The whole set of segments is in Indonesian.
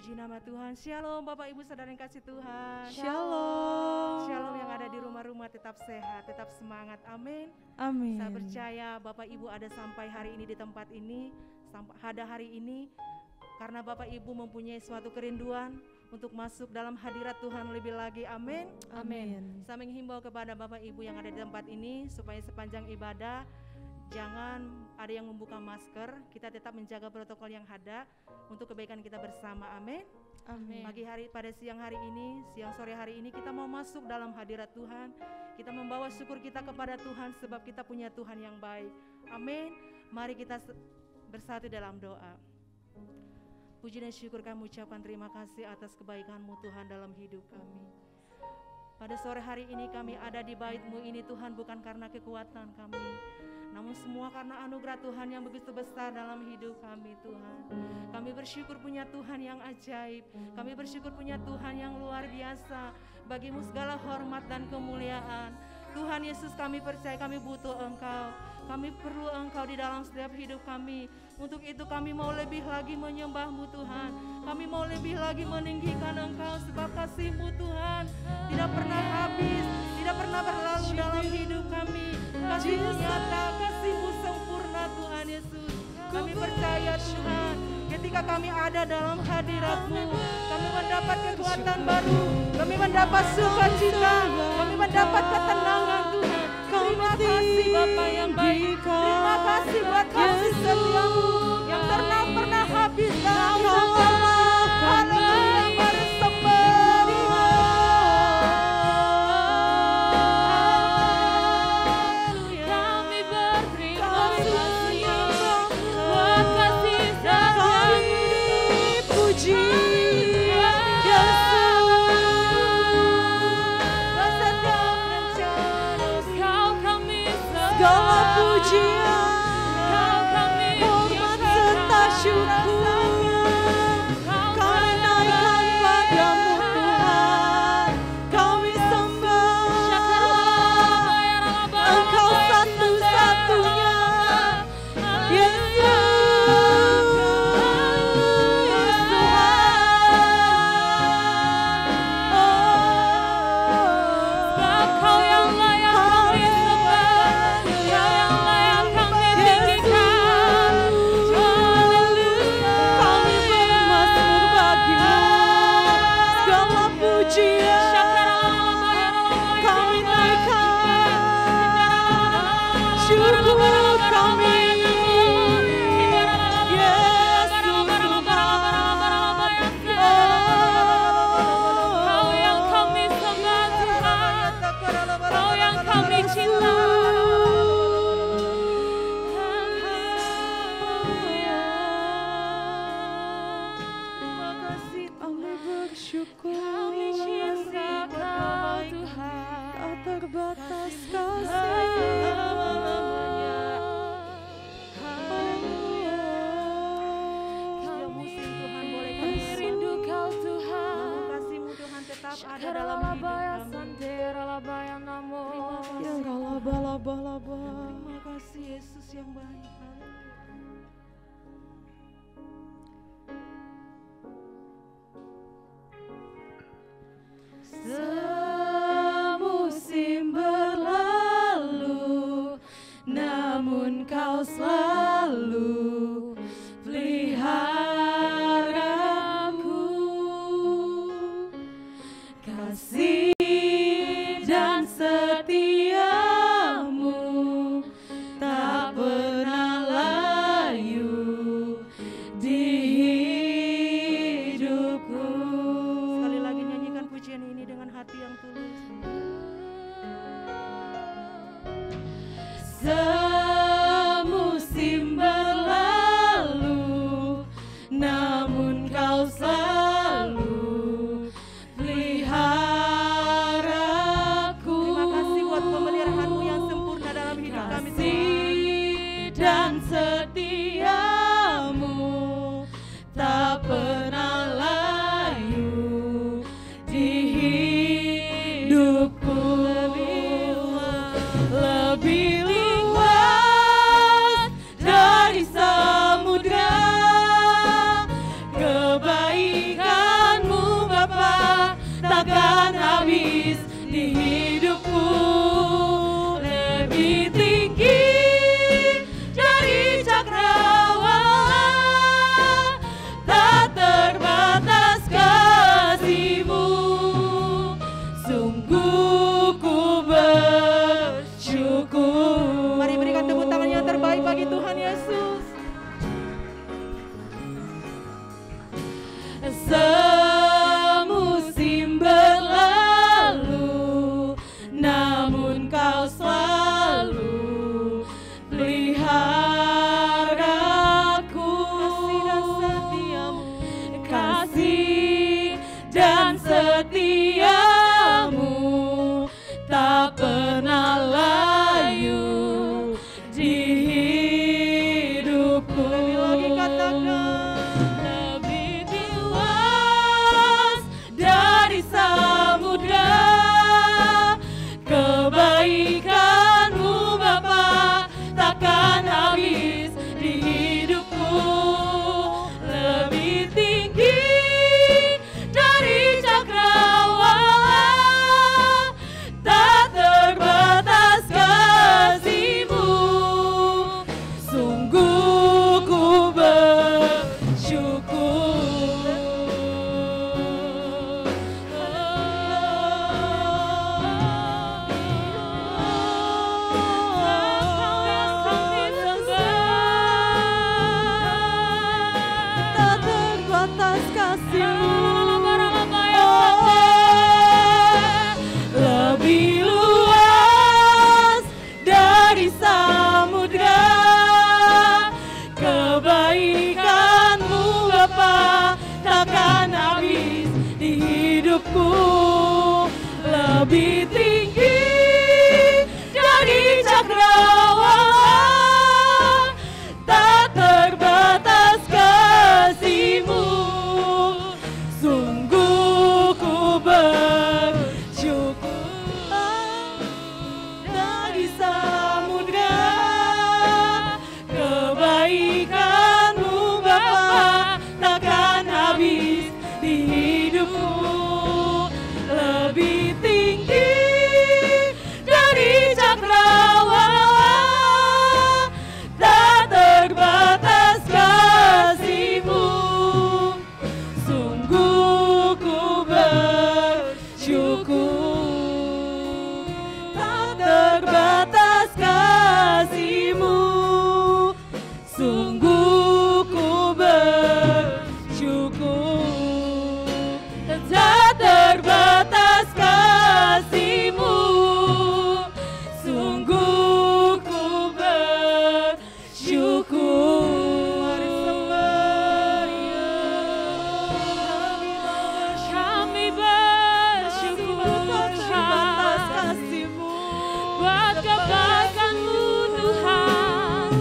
Puji nama Tuhan. Shalom Bapak Ibu Saudara yang kasih Tuhan. Shalom. Shalom yang ada di rumah-rumah, tetap sehat, tetap semangat. Amin. Amin. Saya percaya Bapak Ibu ada sampai hari ini di tempat ini, ada hari ini karena Bapak Ibu mempunyai suatu kerinduan untuk masuk dalam hadirat Tuhan lebih lagi. Amin. Amin. Saya menghimbau kepada Bapak Ibu yang ada di tempat ini supaya sepanjang ibadah jangan ada yang membuka masker, kita tetap menjaga protokol yang ada untuk kebaikan kita bersama. Amin. Amin. Pada siang sore hari ini kita mau masuk dalam hadirat Tuhan. Kita membawa syukur kita kepada Tuhan sebab kita punya Tuhan yang baik. Amin. Mari kita bersatu dalam doa. Puji dan syukur kami ucapkan terima kasih atas kebaikan-Mu Tuhan dalam hidup kami. Pada sore hari ini kami ada di bait-Mu ini Tuhan bukan karena kekuatan kami, namun semua karena anugerah Tuhan yang begitu besar dalam hidup kami Tuhan. Kami bersyukur punya Tuhan yang ajaib. Kami bersyukur punya Tuhan yang luar biasa. Bagi-Mu segala hormat dan kemuliaan. Tuhan Yesus, kami percaya kami butuh Engkau. Kami perlu Engkau di dalam setiap hidup kami. Untuk itu kami mau lebih lagi menyembah-Mu Tuhan. Kami mau lebih lagi meninggikan Engkau sebab kasih-Mu Tuhan tidak pernah habis, tidak pernah berlalu dalam hidup kami. Kasih-Mu nyata, kasih-Mu sempurna Tuhan Yesus. Kami percaya Tuhan, ketika kami ada dalam hadirat-Mu, kami mendapat kekuatan baru, kami mendapat sukacita, kami mendapat ketenangan Tuhan. Terima kasih Bapa yang baik, terima kasih buat kasih setia-Mu yang pernah habis dalam hidup kami. Haleluya, mari sembah Dia. Kami berterima kasih buat kasih setia-Mu. Puji segala pujian, hormat serta syukur kami naikkan padamu Tuhan. Kami sembah Engkau satu-satunya Yesus Tuhan. Sebab Kau yang layak kami sembah, yang layak kami tinggikan. Haleluya. Kami bermazmur bagi-Mu, segala pujian kami naikkan, syukur kami Yesus Tuhan. Kau yang kami sembah Tuhan, Kau yang kami cinta. Kami bersyukur, kami cinta Kau Tuhan, tak terbatas kasih. Setiap musim Tuhan boleh kami rindu Kau Tuhan. kasih-Mu Tuhan tetap ada dalam hidup kami. Ya laba-laba-laba. Terima kasih Yesus yang baik. Semusim berlalu, namun Kau selalu peliharaku. Kasih dan setia-Mu tak pernah hidupku. Lebih lagi katakan. Lebih luas dari samudra, kebaikan-Mu Bapa takkan habis di hidupku. Lebih tinggi dari cakrawala, tak terbatas kasih-Mu. Sungguh ku bersyukur. Tak terbatas kasih-Mu. Lebih luas dari samudra, kebaikan-Mu Bapa takkan habis di hidupku. Lebih tinggi dari cakrawala, tak terbatas kasih-Mu. Sungguh ku bersyukur. Dari samudra, kebaikan-Mu Bapa takkan habis di hidupku. Lebih tinggi dari cakrawala, tak terbatas kasih-Mu. Sungguh ku bersyukur. Tak terbatas kasih-Mu. Sungguh ku bersyukur. Tak terbatas kasih-Mu. Sungguh ku bersyukur. Kami bersyukur Terbatas kasih-Mu. buat kebaikan-Mu Tuhan.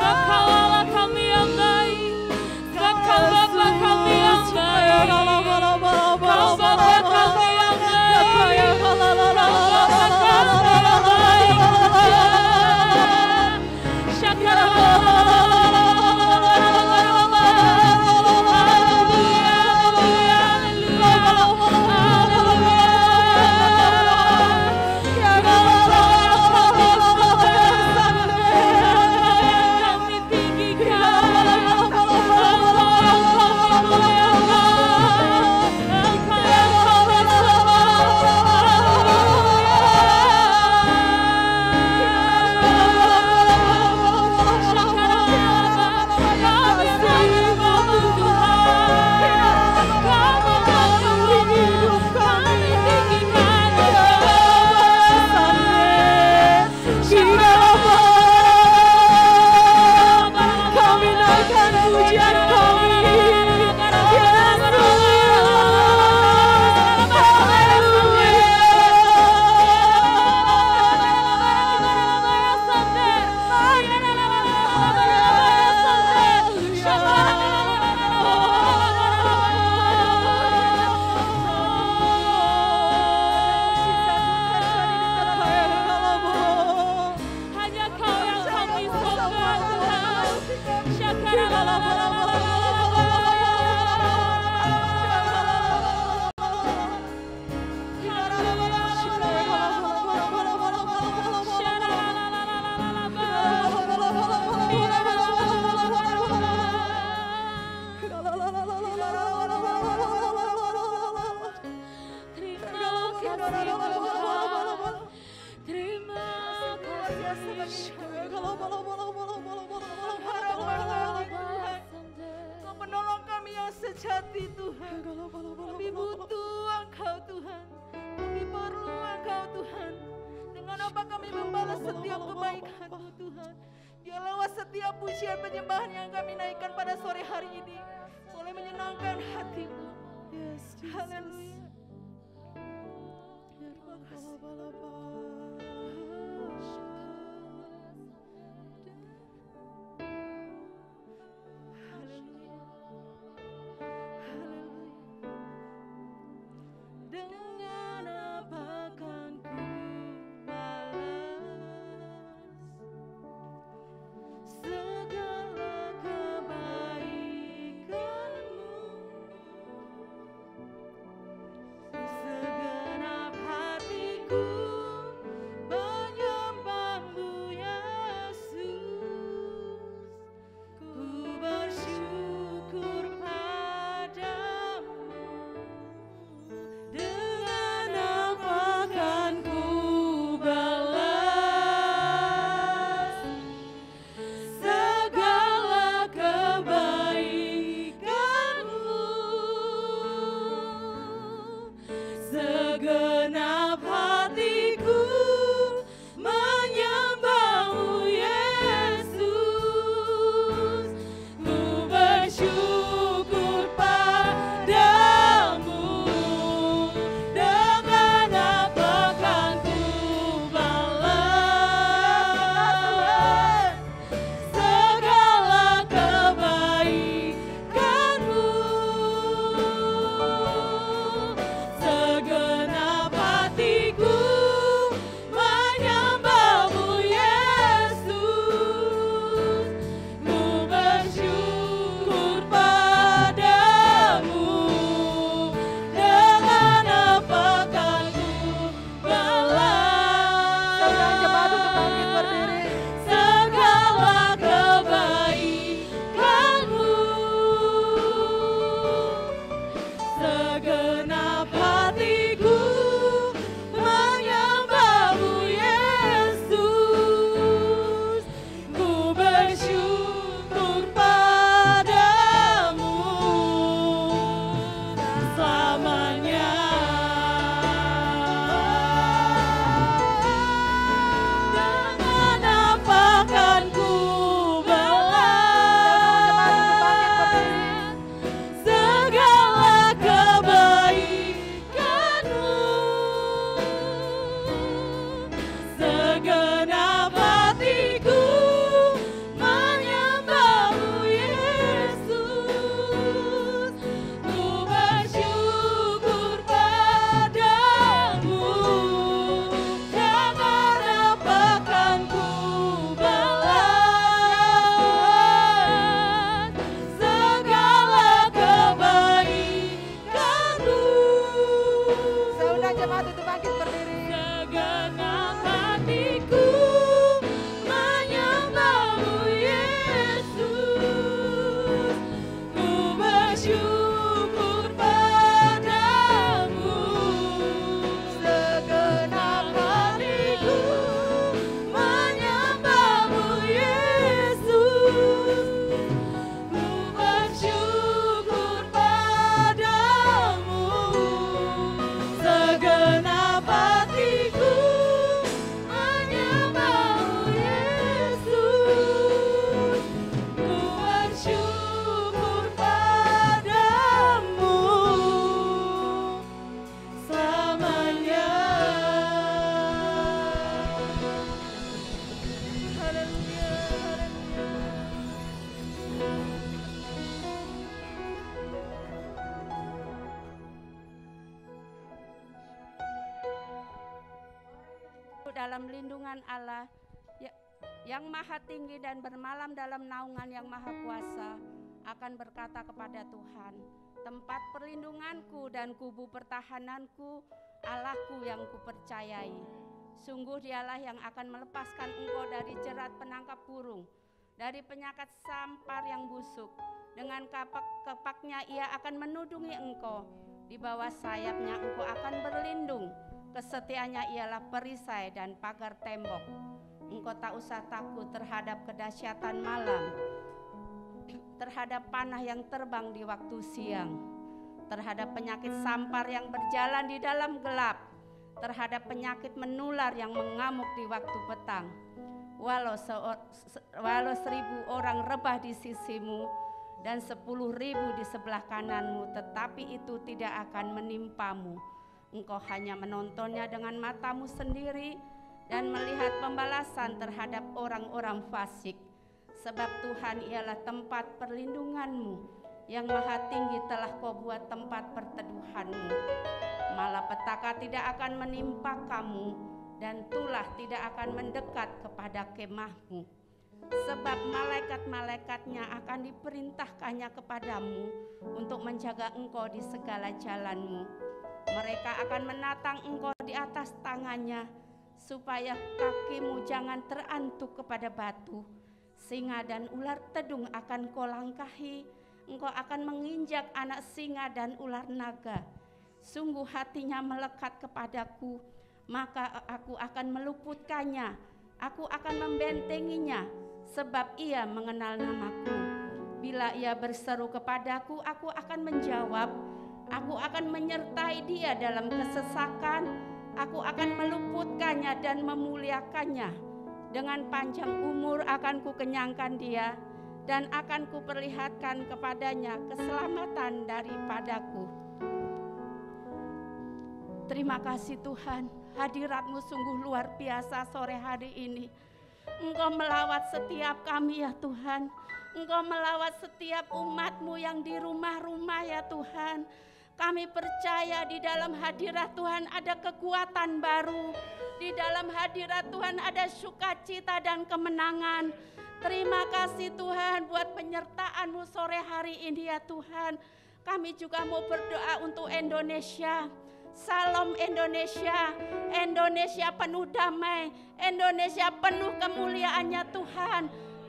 Engkaulah kami yang baik, Engkau Bapa kami yang baik, Engkau Bapa kami yang baik, Engkau Bapa kami yang baik. Kami tinggikan, Kami naikkan pujian kami. hanya Kau yang kami sembah Tuhan. Kau penolong kami yang sejati Tuhan. Kami butuh Engkau Tuhan. Kami perlu Engkau Tuhan. Dengan apa kami membalas setiap kebaikan-Mu Tuhan. setiap pujian penyembahan yang kami naikkan pada sore hari ini boleh menyenangkan hatimu. Yes, Jesus. Haleluya. Terima kasih. Haleluya. Haleluya. Dengan apa kan ku balas segala kebaikanmu, segenap hatiku menyembahmu Yesus, ku bersyukur padamu. Dengan apa kan ku balas segala kebaikanmu, segenap hatiku menyembahmu Yesus, ku bersyukur padamu. Dengan apa kan ku balas segala kebaikanmu, segenap hatiku menyembahmu Yesus, ku bersyukur padamu. Dengan apa kan ku balas Saudara jemaat untuk bangkit berdiri. segala kebaikanmu, segenap hatiku menyembahmu Yesus, ku bersyukur padamu selamanya. Dengan apa kan ku balas segala kebaikanmu, segenap hatiku menyembahmu Yesus, ku bersyukur padamu. Dengan apa kan ku balas segala kebaikanmu. Saudara jemaat untuk bangkit berdiri. Segenap hatiku menyembahmu Yesus, ku bersyukur padamu. Segenap hatiku menyembahmu Yesus, ku bersyukur padamu. Segenap hatiku menyembahmu Yesus, ku bersyukur padamu selamanya. Haleluya, dalam lindungan Allah yang maha tinggi dan bermalam dalam naungan yang maha kuasa, akan berkata kepada Tuhan, tempat perlindunganku dan kubu pertahananku, Allahku yang kupercayai. Sungguh dialah yang akan melepaskan engkau dari jerat penangkap burung, dari penyakit sampar yang busuk. Dengan kepaknya ia akan menudungi engkau, di bawah sayapnya engkau akan berlindung. Kesetiaannya ialah perisai dan pagar tembok. Engkau tak usah takut terhadap kedahsyatan malam, terhadap panah yang terbang di waktu siang, terhadap penyakit sampar yang berjalan di dalam gelap, terhadap penyakit menular yang mengamuk di waktu petang. walau 1.000 orang rebah di sisimu dan 10.000 di sebelah kananmu, tetapi itu tidak akan menimpamu. Engkau hanya menontonnya dengan matamu sendiri dan melihat pembalasan terhadap orang-orang fasik. Sebab Tuhan ialah tempat perlindunganmu, yang maha tinggi telah kau buat tempat perteduhanmu. Malapetaka tidak akan menimpa kamu, dan tulah tidak akan mendekat kepada kemahmu. Sebab malaikat-malaikatnya akan diperintahkannya kepadamu untuk menjaga engkau di segala jalanmu. Mereka akan menatang engkau di atas tangannya, supaya kakimu jangan terantuk kepada batu. Singa dan ular tedung akan kau langkahi, engkau akan menginjak anak singa dan ular naga. Sungguh hatinya melekat kepadaku, maka aku akan meluputkannya, aku akan membentenginya, sebab ia mengenal namaku. Bila ia berseru kepadaku, aku akan menjawab. Aku akan menyertai dia dalam kesesakan. Aku akan meluputkannya dan memuliakannya. Dengan panjang umur akan kukenyangkan dia, dan akan kuperlihatkan kepadanya keselamatan daripadaku. Terima kasih Tuhan, hadirat-Mu sungguh luar biasa sore hari ini. Engkau melawat setiap kami ya Tuhan. Engkau melawat setiap umat-Mu yang di rumah-rumah ya Tuhan. Kami percaya di dalam hadirat Tuhan ada kekuatan baru. Di dalam hadirat Tuhan ada sukacita dan kemenangan. Terima kasih Tuhan buat penyertaan-Mu sore hari ini ya Tuhan. Kami juga mau berdoa untuk Indonesia. Salam Indonesia, Indonesia penuh damai, Indonesia penuh kemuliaannya Tuhan.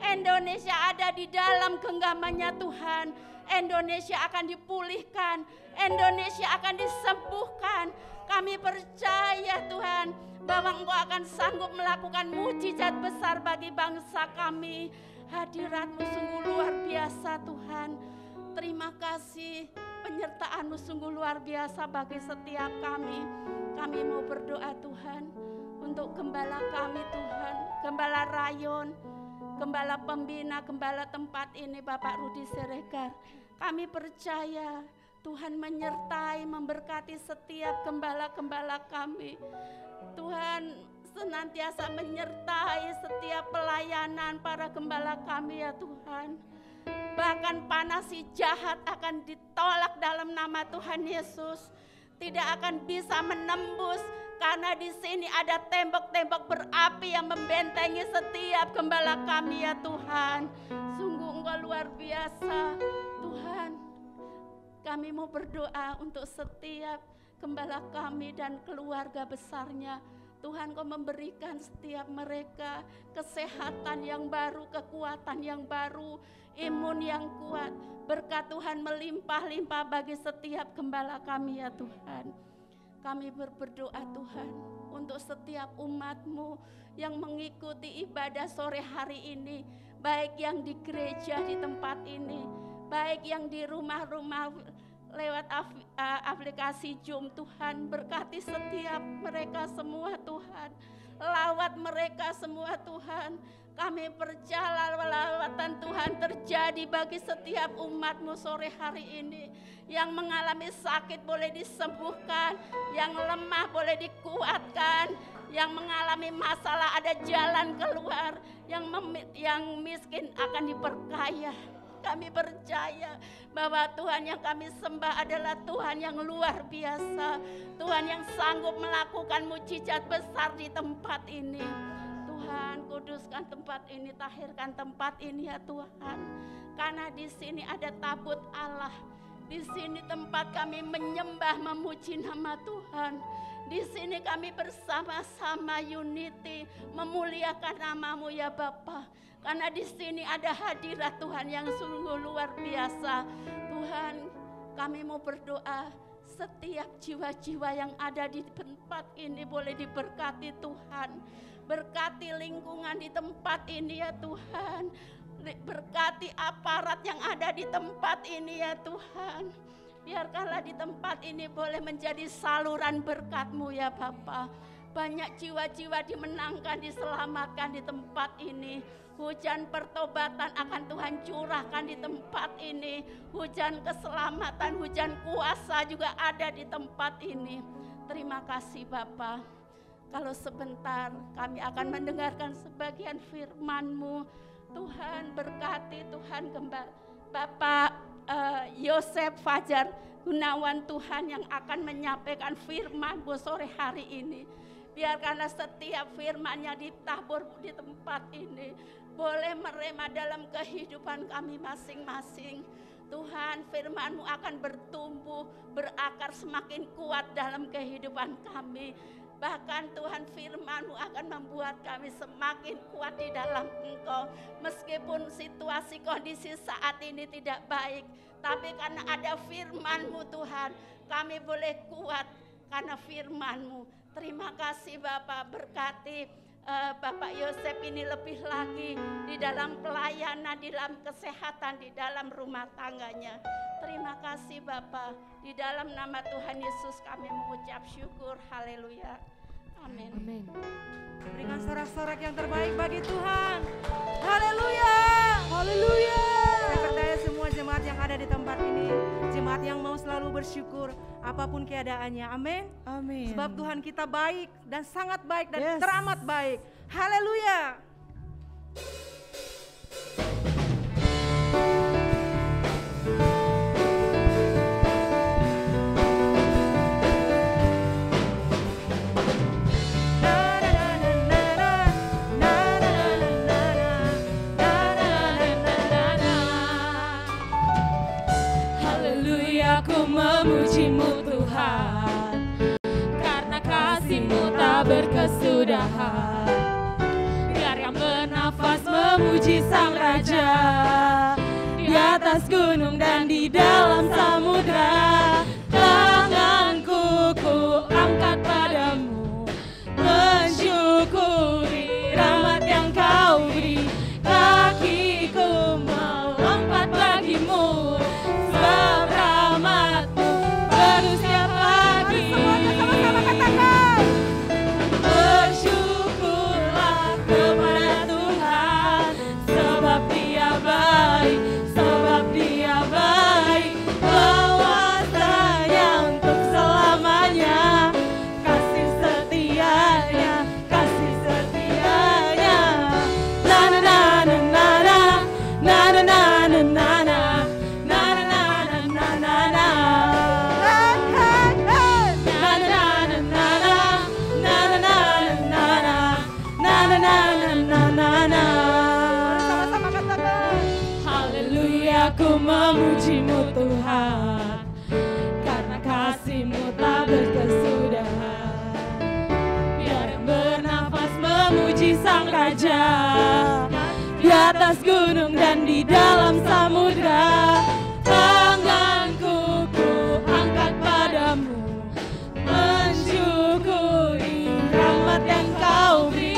Indonesia ada di dalam genggamannya Tuhan. Indonesia akan dipulihkan, Indonesia akan disembuhkan. Kami percaya Tuhan bahwa Engkau akan sanggup melakukan mujizat besar bagi bangsa kami. Hadirat-Mu sungguh luar biasa Tuhan. Terima kasih, penyertaan-Mu sungguh luar biasa bagi setiap kami. Kami mau berdoa Tuhan untuk gembala kami Tuhan, Gembala Rayon, Gembala Pembina, Gembala tempat ini Bapak Rudi Siregar. Kami percaya Tuhan menyertai, memberkati setiap gembala-gembala kami. Tuhan senantiasa menyertai setiap pelayanan para gembala kami ya Tuhan. Bahkan panas si jahat akan ditolak dalam nama Tuhan Yesus. Tidak akan bisa menembus karena di sini ada tembok-tembok berapi yang membentengi setiap gembala kami ya Tuhan. Sungguh Engkau luar biasa Tuhan. Kami mau berdoa untuk setiap gembala kami dan keluarga besarnya. Tuhan Kau memberikan setiap mereka kesehatan yang baru, kekuatan yang baru, imun yang kuat. Berkat Tuhan melimpah-limpah bagi setiap gembala kami ya Tuhan. Kami berdoa Tuhan untuk setiap umat-Mu yang mengikuti ibadah sore hari ini. Baik yang di gereja di tempat ini, baik yang di rumah-rumah lewat aplikasi Zoom. Tuhan berkati setiap mereka semua Tuhan. Lawat mereka semua Tuhan. Kami percaya lawatan Tuhan terjadi bagi setiap umat-Mu sore hari ini. Yang mengalami sakit boleh disembuhkan, yang lemah boleh dikuatkan, yang mengalami masalah ada jalan keluar, yang miskin akan diperkaya. Kami percaya bahwa Tuhan yang kami sembah adalah Tuhan yang luar biasa. Tuhan yang sanggup melakukan mujizat besar di tempat ini. Tuhan, kuduskan tempat ini, tahirkan tempat ini ya Tuhan. Karena di sini ada tabut Allah. Di sini tempat kami menyembah, memuji nama Tuhan. Di sini kami bersama-sama unity memuliakan nama-Mu ya Bapa. Karena di sini ada hadirat Tuhan yang sungguh luar biasa. Tuhan, kami mau berdoa setiap jiwa-jiwa yang ada di tempat ini boleh diberkati Tuhan. Berkati lingkungan di tempat ini ya Tuhan. Berkati aparat yang ada di tempat ini ya Tuhan. Biarkanlah di tempat ini boleh menjadi saluran berkat-Mu ya Bapa. Banyak jiwa-jiwa dimenangkan, diselamatkan di tempat ini. Hujan pertobatan akan Tuhan curahkan di tempat ini. Hujan keselamatan, hujan kuasa juga ada di tempat ini. Terima kasih Bapa. Kalau sebentar kami akan mendengarkan sebagian firman-Mu. Tuhan berkati, Tuhan Bapak Yosef Fajar Gunawan Tuhan yang akan menyampaikan firman-Mu sore hari ini. Biarkanlah setiap firman-Nya ditabur di tempat ini boleh merema dalam kehidupan kami masing-masing. Tuhan, firman-Mu akan bertumbuh, berakar semakin kuat dalam kehidupan kami. Bahkan Tuhan, firman-Mu akan membuat kami semakin kuat di dalam Engkau. Meskipun situasi kondisi saat ini tidak baik, tapi karena ada firman-Mu Tuhan, kami boleh kuat karena firman-Mu. Terima kasih Bapak, berkati Bapak Yosef ini lebih lagi di dalam pelayanan, di dalam kesehatan, di dalam rumah tangganya. Terima kasih Bapak, di dalam nama Tuhan Yesus kami mengucap syukur, haleluya, amin. Amin. Berikan sorak-sorak yang terbaik bagi Tuhan. Haleluya. Haleluya. Saya percaya semua jemaat yang ada di tempat ini, jemaat yang mau selalu bersyukur apapun keadaannya. Amin. Amin. Sebab Tuhan kita baik dan sangat baik dan Yes. teramat baik. Haleluya. Haleluya, ku memuji-Mu Tuhan, karena kasih-Mu tak berkesudahan. Biar yang bernafas memuji Sang Raja, di atas gunung dan di dalam samudra. Tanganku ku angkat padamu, mensyukuri rahmat yang Kau beri. Kakiku melompat bagimu, sebab rahmat-Mu baru setiap pagi. Sama-sama katakan. Bersyukurlah kepada Tuhan, sebab Dia baik, sebab Dia baik. Kuasanya untuk selamanya, kasih setianya, kasih setianya. Na na na na na na na na na na na na na na na na na. Sama-sama katakan. Haleluya, ku memuji-Mu Tuhan, karena kasih-Mu tak berkesudahan. Biar yang bernafas memuji Sang Raja, di atas gunung dan di dalam samudra. Tanganku ku angkat padamu, mensyukuri rahmat yang Kau beri.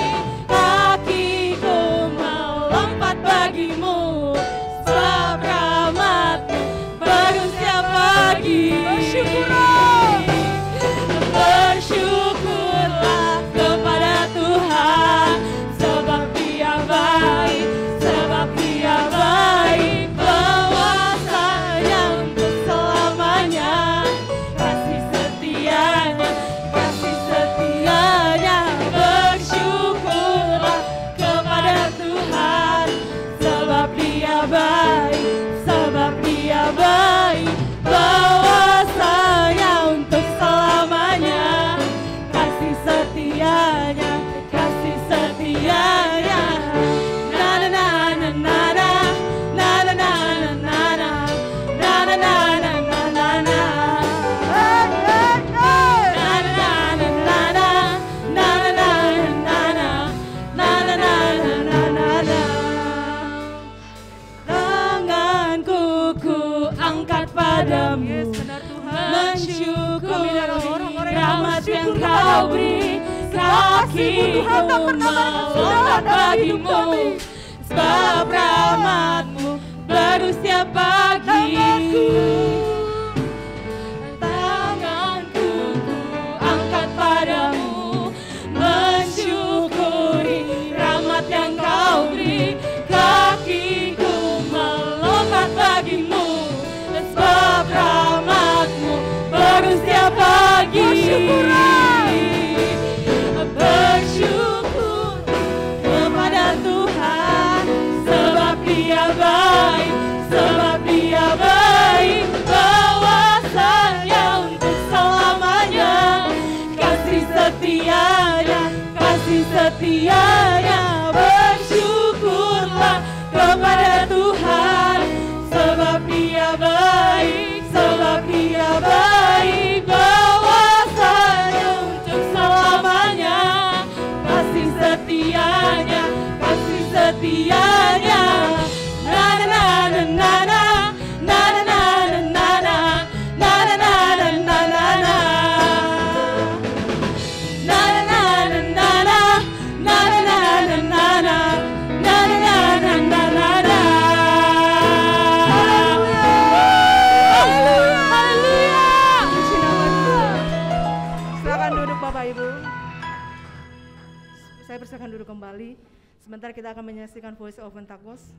Kakiku melompat bagimu, sebab rahmat-Mu baru setiap pagi. Bersyukurlah kepada Tuhan, sebab Dia baik, sebab Dia baik. Kuasanya untuk selamanya, kasih setianya, kasih setianya. Bersyukurlah kepada Tuhan, sebab Dia baik, sebab Dia baik. Kuasanya untuk selamanya, kasih setianya, kasih setianya. Na na na na na na na na na na na na na na na na na na. Tanganku ku angkat padamu, Yes, benar Tuhan. mensyukuri Kami adalah orang-orang yang rahmat yang bersyukur Kau kepadamu. beri. Kasih-Mu Tuhan tak pernah melompat dalam hidup bagimu, kami. sebab rahmat-Mu baru setiap pagi. Tanganku ku angkat padamu, bersyukur kepada Tuhan, sebab Dia baik, sebab Dia baik, bahwasanya untuk selamanya, kasih setianya, kasih setianya. Bersyukurlah kepada Tuhan, sebab Dia baik, sebab Dia baik, bahwasanya untuk selamanya, kasih setianya, kasih setianya. Na na na na na na, na na na na na, na na na na na na na. Na na na na na na, na na na na na na, na na na na na na na. Haleluya, haleluya. Silakan duduk Bapak Ibu. Saya persilakan duduk kembali. Sebentar kita akan menyaksikan Voice of Pentakos.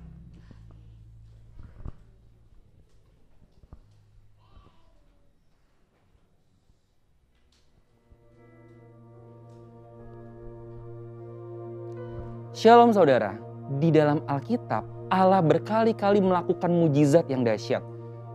Shalom saudara, di dalam Alkitab Allah berkali-kali melakukan mujizat yang dahsyat.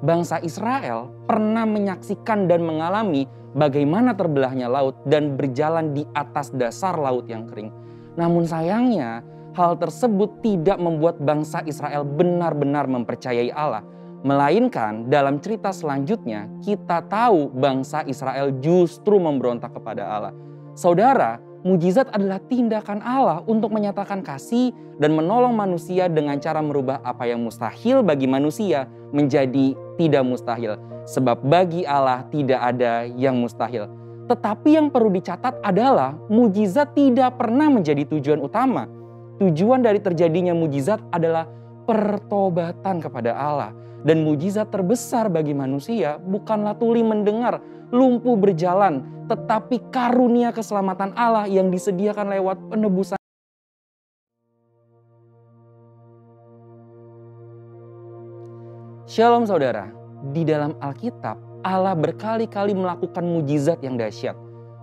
Bangsa Israel pernah menyaksikan dan mengalami bagaimana terbelahnya laut dan berjalan di atas dasar laut yang kering. Namun sayangnya hal tersebut tidak membuat bangsa Israel benar-benar mempercayai Allah. Melainkan dalam cerita selanjutnya kita tahu bangsa Israel justru memberontak kepada Allah. Saudara, mujizat adalah tindakan Allah untuk menyatakan kasih dan menolong manusia dengan cara merubah apa yang mustahil bagi manusia menjadi tidak mustahil. Sebab bagi Allah tidak ada yang mustahil. Tetapi yang perlu dicatat adalah mujizat tidak pernah menjadi tujuan utama. Tujuan dari terjadinya mujizat adalah pertobatan kepada Allah. Dan mujizat terbesar bagi manusia bukanlah tuli mendengar, lumpuh berjalan, tetapi karunia keselamatan Allah yang disediakan lewat penebusan. Shalom saudara, di dalam Alkitab Allah berkali-kali melakukan mujizat yang dahsyat.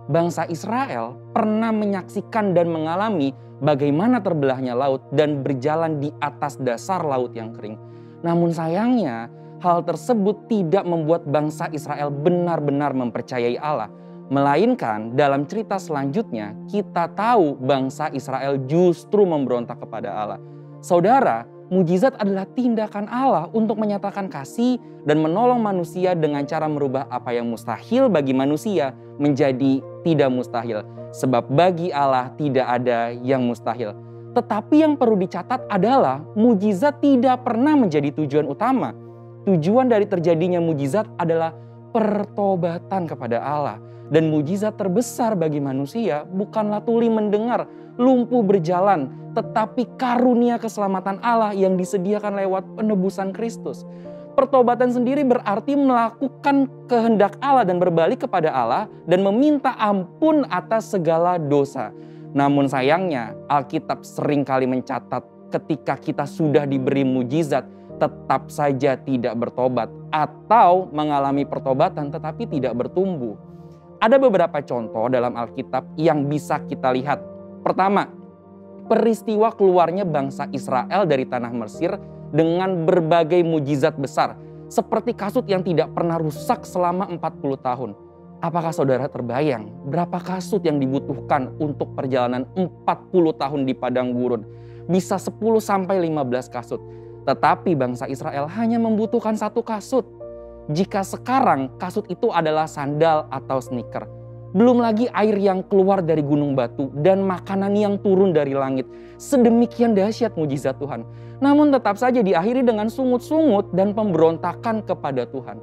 Bangsa Israel pernah menyaksikan dan mengalami bagaimana terbelahnya laut dan berjalan di atas dasar laut yang kering. Namun sayangnya hal tersebut tidak membuat bangsa Israel benar-benar mempercayai Allah. Melainkan dalam cerita selanjutnya kita tahu bangsa Israel justru memberontak kepada Allah. Saudara, mujizat adalah tindakan Allah untuk menyatakan kasih dan menolong manusia dengan cara merubah apa yang mustahil bagi manusia menjadi tidak mustahil. Sebab bagi Allah tidak ada yang mustahil. Tetapi yang perlu dicatat adalah mujizat tidak pernah menjadi tujuan utama. Tujuan dari terjadinya mujizat adalah pertobatan kepada Allah. Dan mujizat terbesar bagi manusia bukanlah tuli mendengar, lumpuh berjalan, tetapi karunia keselamatan Allah yang disediakan lewat penebusan Kristus. Pertobatan sendiri berarti melakukan kehendak Allah dan berbalik kepada Allah dan meminta ampun atas segala dosa. Namun sayangnya Alkitab seringkali mencatat ketika kita sudah diberi mujizat tetap saja tidak bertobat atau mengalami pertobatan tetapi tidak bertumbuh. Ada beberapa contoh dalam Alkitab yang bisa kita lihat. Pertama, peristiwa keluarnya bangsa Israel dari tanah Mesir dengan berbagai mujizat besar seperti kasut yang tidak pernah rusak selama 40 tahun. Apakah saudara terbayang berapa kasut yang dibutuhkan untuk perjalanan 40 tahun di padang gurun? Bisa 10-15 kasut. Tetapi bangsa Israel hanya membutuhkan 1 kasut. Jika sekarang kasut itu adalah sandal atau sneaker. Belum lagi air yang keluar dari gunung batu dan makanan yang turun dari langit. Sedemikian dahsyat mujizat Tuhan. Namun tetap saja diakhiri dengan sungut-sungut dan pemberontakan kepada Tuhan.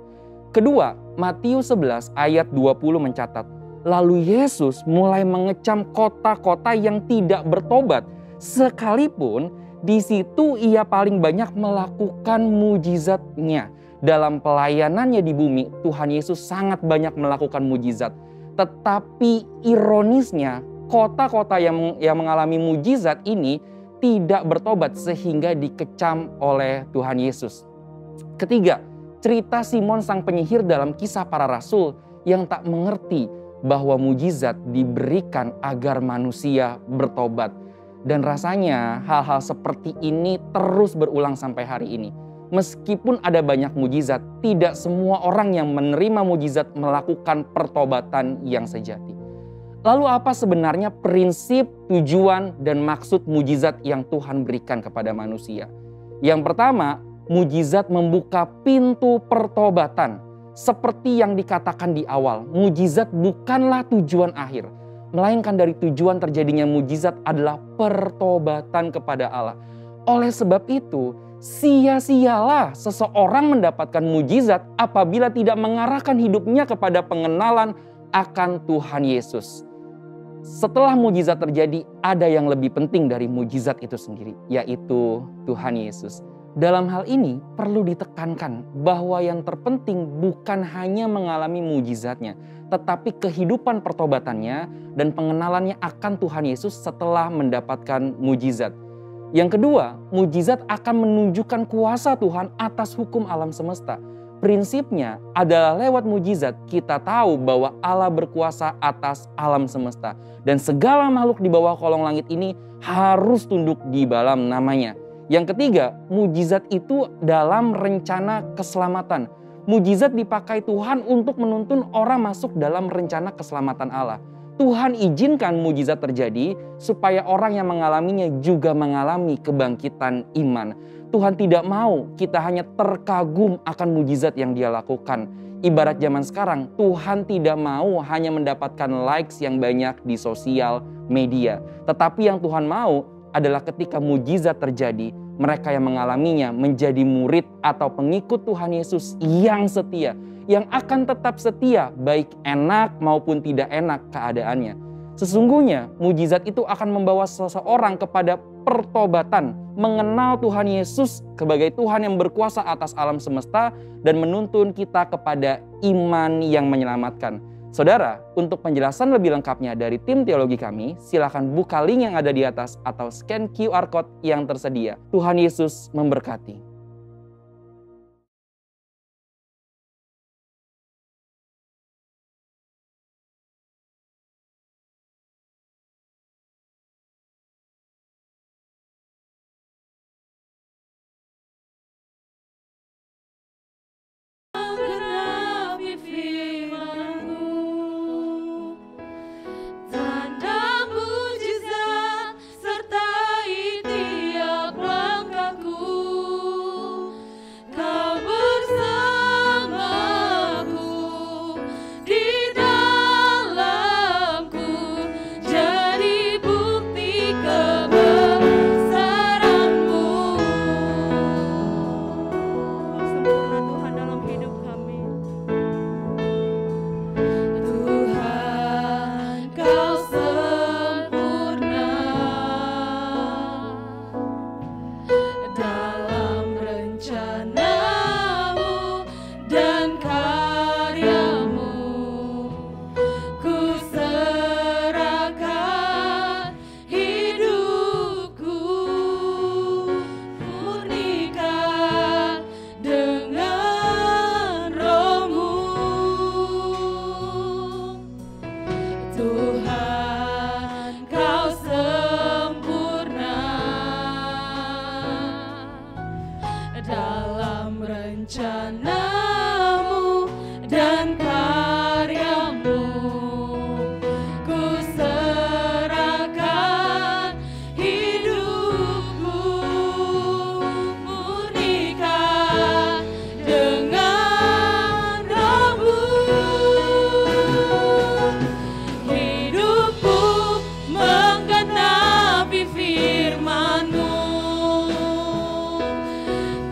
Kedua, Matius 11 ayat 20 mencatat, lalu Yesus mulai mengecam kota-kota yang tidak bertobat, sekalipun di situ ia paling banyak melakukan mujizatnya. Dalam pelayanannya di bumi, Tuhan Yesus sangat banyak melakukan mujizat. Tetapi ironisnya, kota-kota yang mengalami mujizat ini tidak bertobat sehingga dikecam oleh Tuhan Yesus. Ketiga, cerita Simon sang penyihir dalam Kisah Para Rasul yang tak mengerti bahwa mujizat diberikan agar manusia bertobat. Dan rasanya hal-hal seperti ini terus berulang sampai hari ini. Meskipun ada banyak mujizat, tidak semua orang yang menerima mujizat melakukan pertobatan yang sejati. Lalu apa sebenarnya prinsip, tujuan, dan maksud mujizat yang Tuhan berikan kepada manusia? Yang pertama, mujizat membuka pintu pertobatan. Seperti yang dikatakan di awal, mujizat bukanlah tujuan akhir. Melainkan dari tujuan terjadinya mujizat adalah pertobatan kepada Allah. Oleh sebab itu, sia-sialah seseorang mendapatkan mujizat apabila tidak mengarahkan hidupnya kepada pengenalan akan Tuhan Yesus. Setelah mujizat terjadi, ada yang lebih penting dari mujizat itu sendiri, yaitu Tuhan Yesus. Dalam hal ini perlu ditekankan bahwa yang terpenting bukan hanya mengalami mujizatnya, tetapi kehidupan pertobatannya dan pengenalannya akan Tuhan Yesus setelah mendapatkan mujizat. Yang kedua, mujizat akan menunjukkan kuasa Tuhan atas hukum alam semesta. Prinsipnya adalah lewat mujizat kita tahu bahwa Allah berkuasa atas alam semesta. Dan segala makhluk di bawah kolong langit ini harus tunduk di dalam namanya. Yang ketiga, mujizat itu dalam rencana keselamatan. Mujizat dipakai Tuhan untuk menuntun orang masuk dalam rencana keselamatan Allah. Tuhan izinkan mujizat terjadi supaya orang yang mengalaminya juga mengalami kebangkitan iman. Tuhan tidak mau kita hanya terkagum akan mujizat yang Dia lakukan. Ibarat zaman sekarang, Tuhan tidak mau hanya mendapatkan likes yang banyak di sosial media. Tetapi yang Tuhan mau adalah ketika mujizat terjadi, mereka yang mengalaminya menjadi murid atau pengikut Tuhan Yesus yang setia, yang akan tetap setia baik enak maupun tidak enak keadaannya. Sesungguhnya mujizat itu akan membawa seseorang kepada pertobatan, mengenal Tuhan Yesus sebagai Tuhan yang berkuasa atas alam semesta dan menuntun kita kepada iman yang menyelamatkan. Saudara, untuk penjelasan lebih lengkapnya dari tim teologi kami, silakan buka link yang ada di atas atau scan QR Code yang tersedia. Tuhan Yesus memberkati.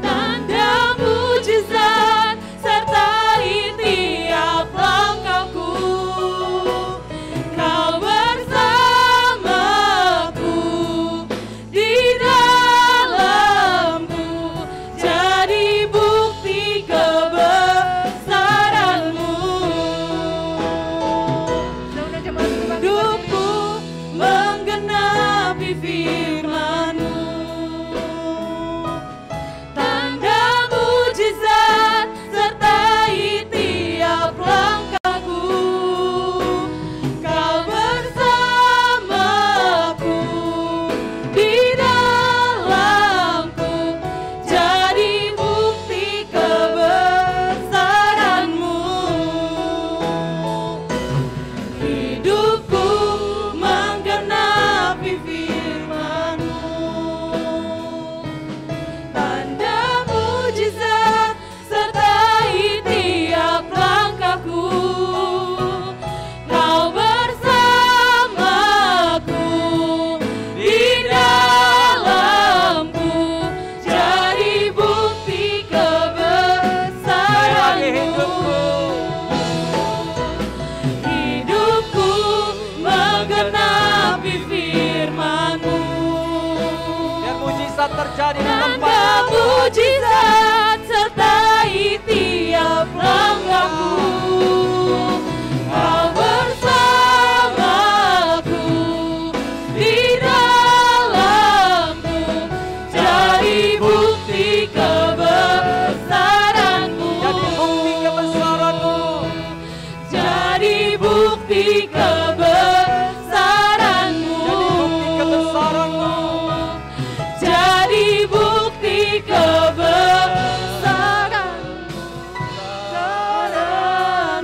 Tanda mujizat mujizat sertai tiap langkahku. Kau bersamaku di dalamku, jadi bukti kebesaranmu. Jadi bukti kebesaranmu. Jadi bukti kebesaran.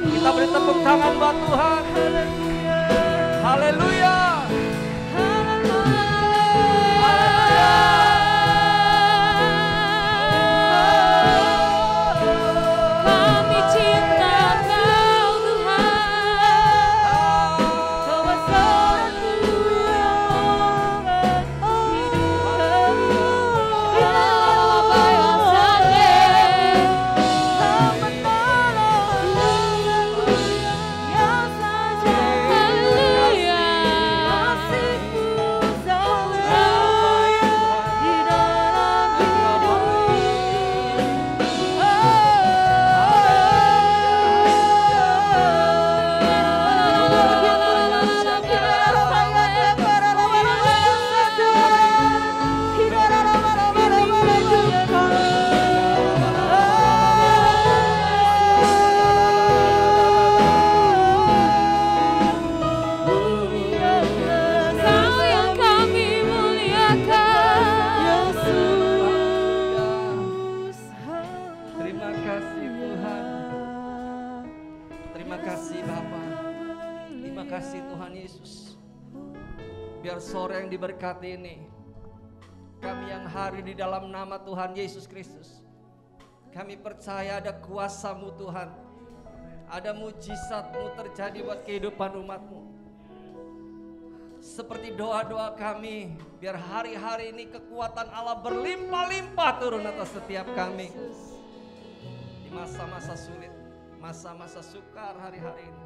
Kita beri tepuk tangan buat Tuhan. Haleluya. Kami cinta Kau Tuhan, Kau bersamaku. Apa yang sakit, Kau menolongku. Yang saja haleluya, kasih-Mu selalu di dalam hidupku. Kau yang kami muliakan, Yesus. Terima kasih Tuhan. Terima kasih Bapa. Terima kasih Tuhan Yesus. Biar sore yang diberkati ini, kami yang hari di dalam nama Tuhan Yesus Kristus, kami percaya ada kuasa-Mu Tuhan, ada mujizat-Mu terjadi buat kehidupan umat-Mu. Seperti doa-doa kami, biar hari-hari ini kekuatan Allah berlimpah-limpah turun atas setiap kami. Di masa-masa sulit, masa-masa sukar hari-hari ini,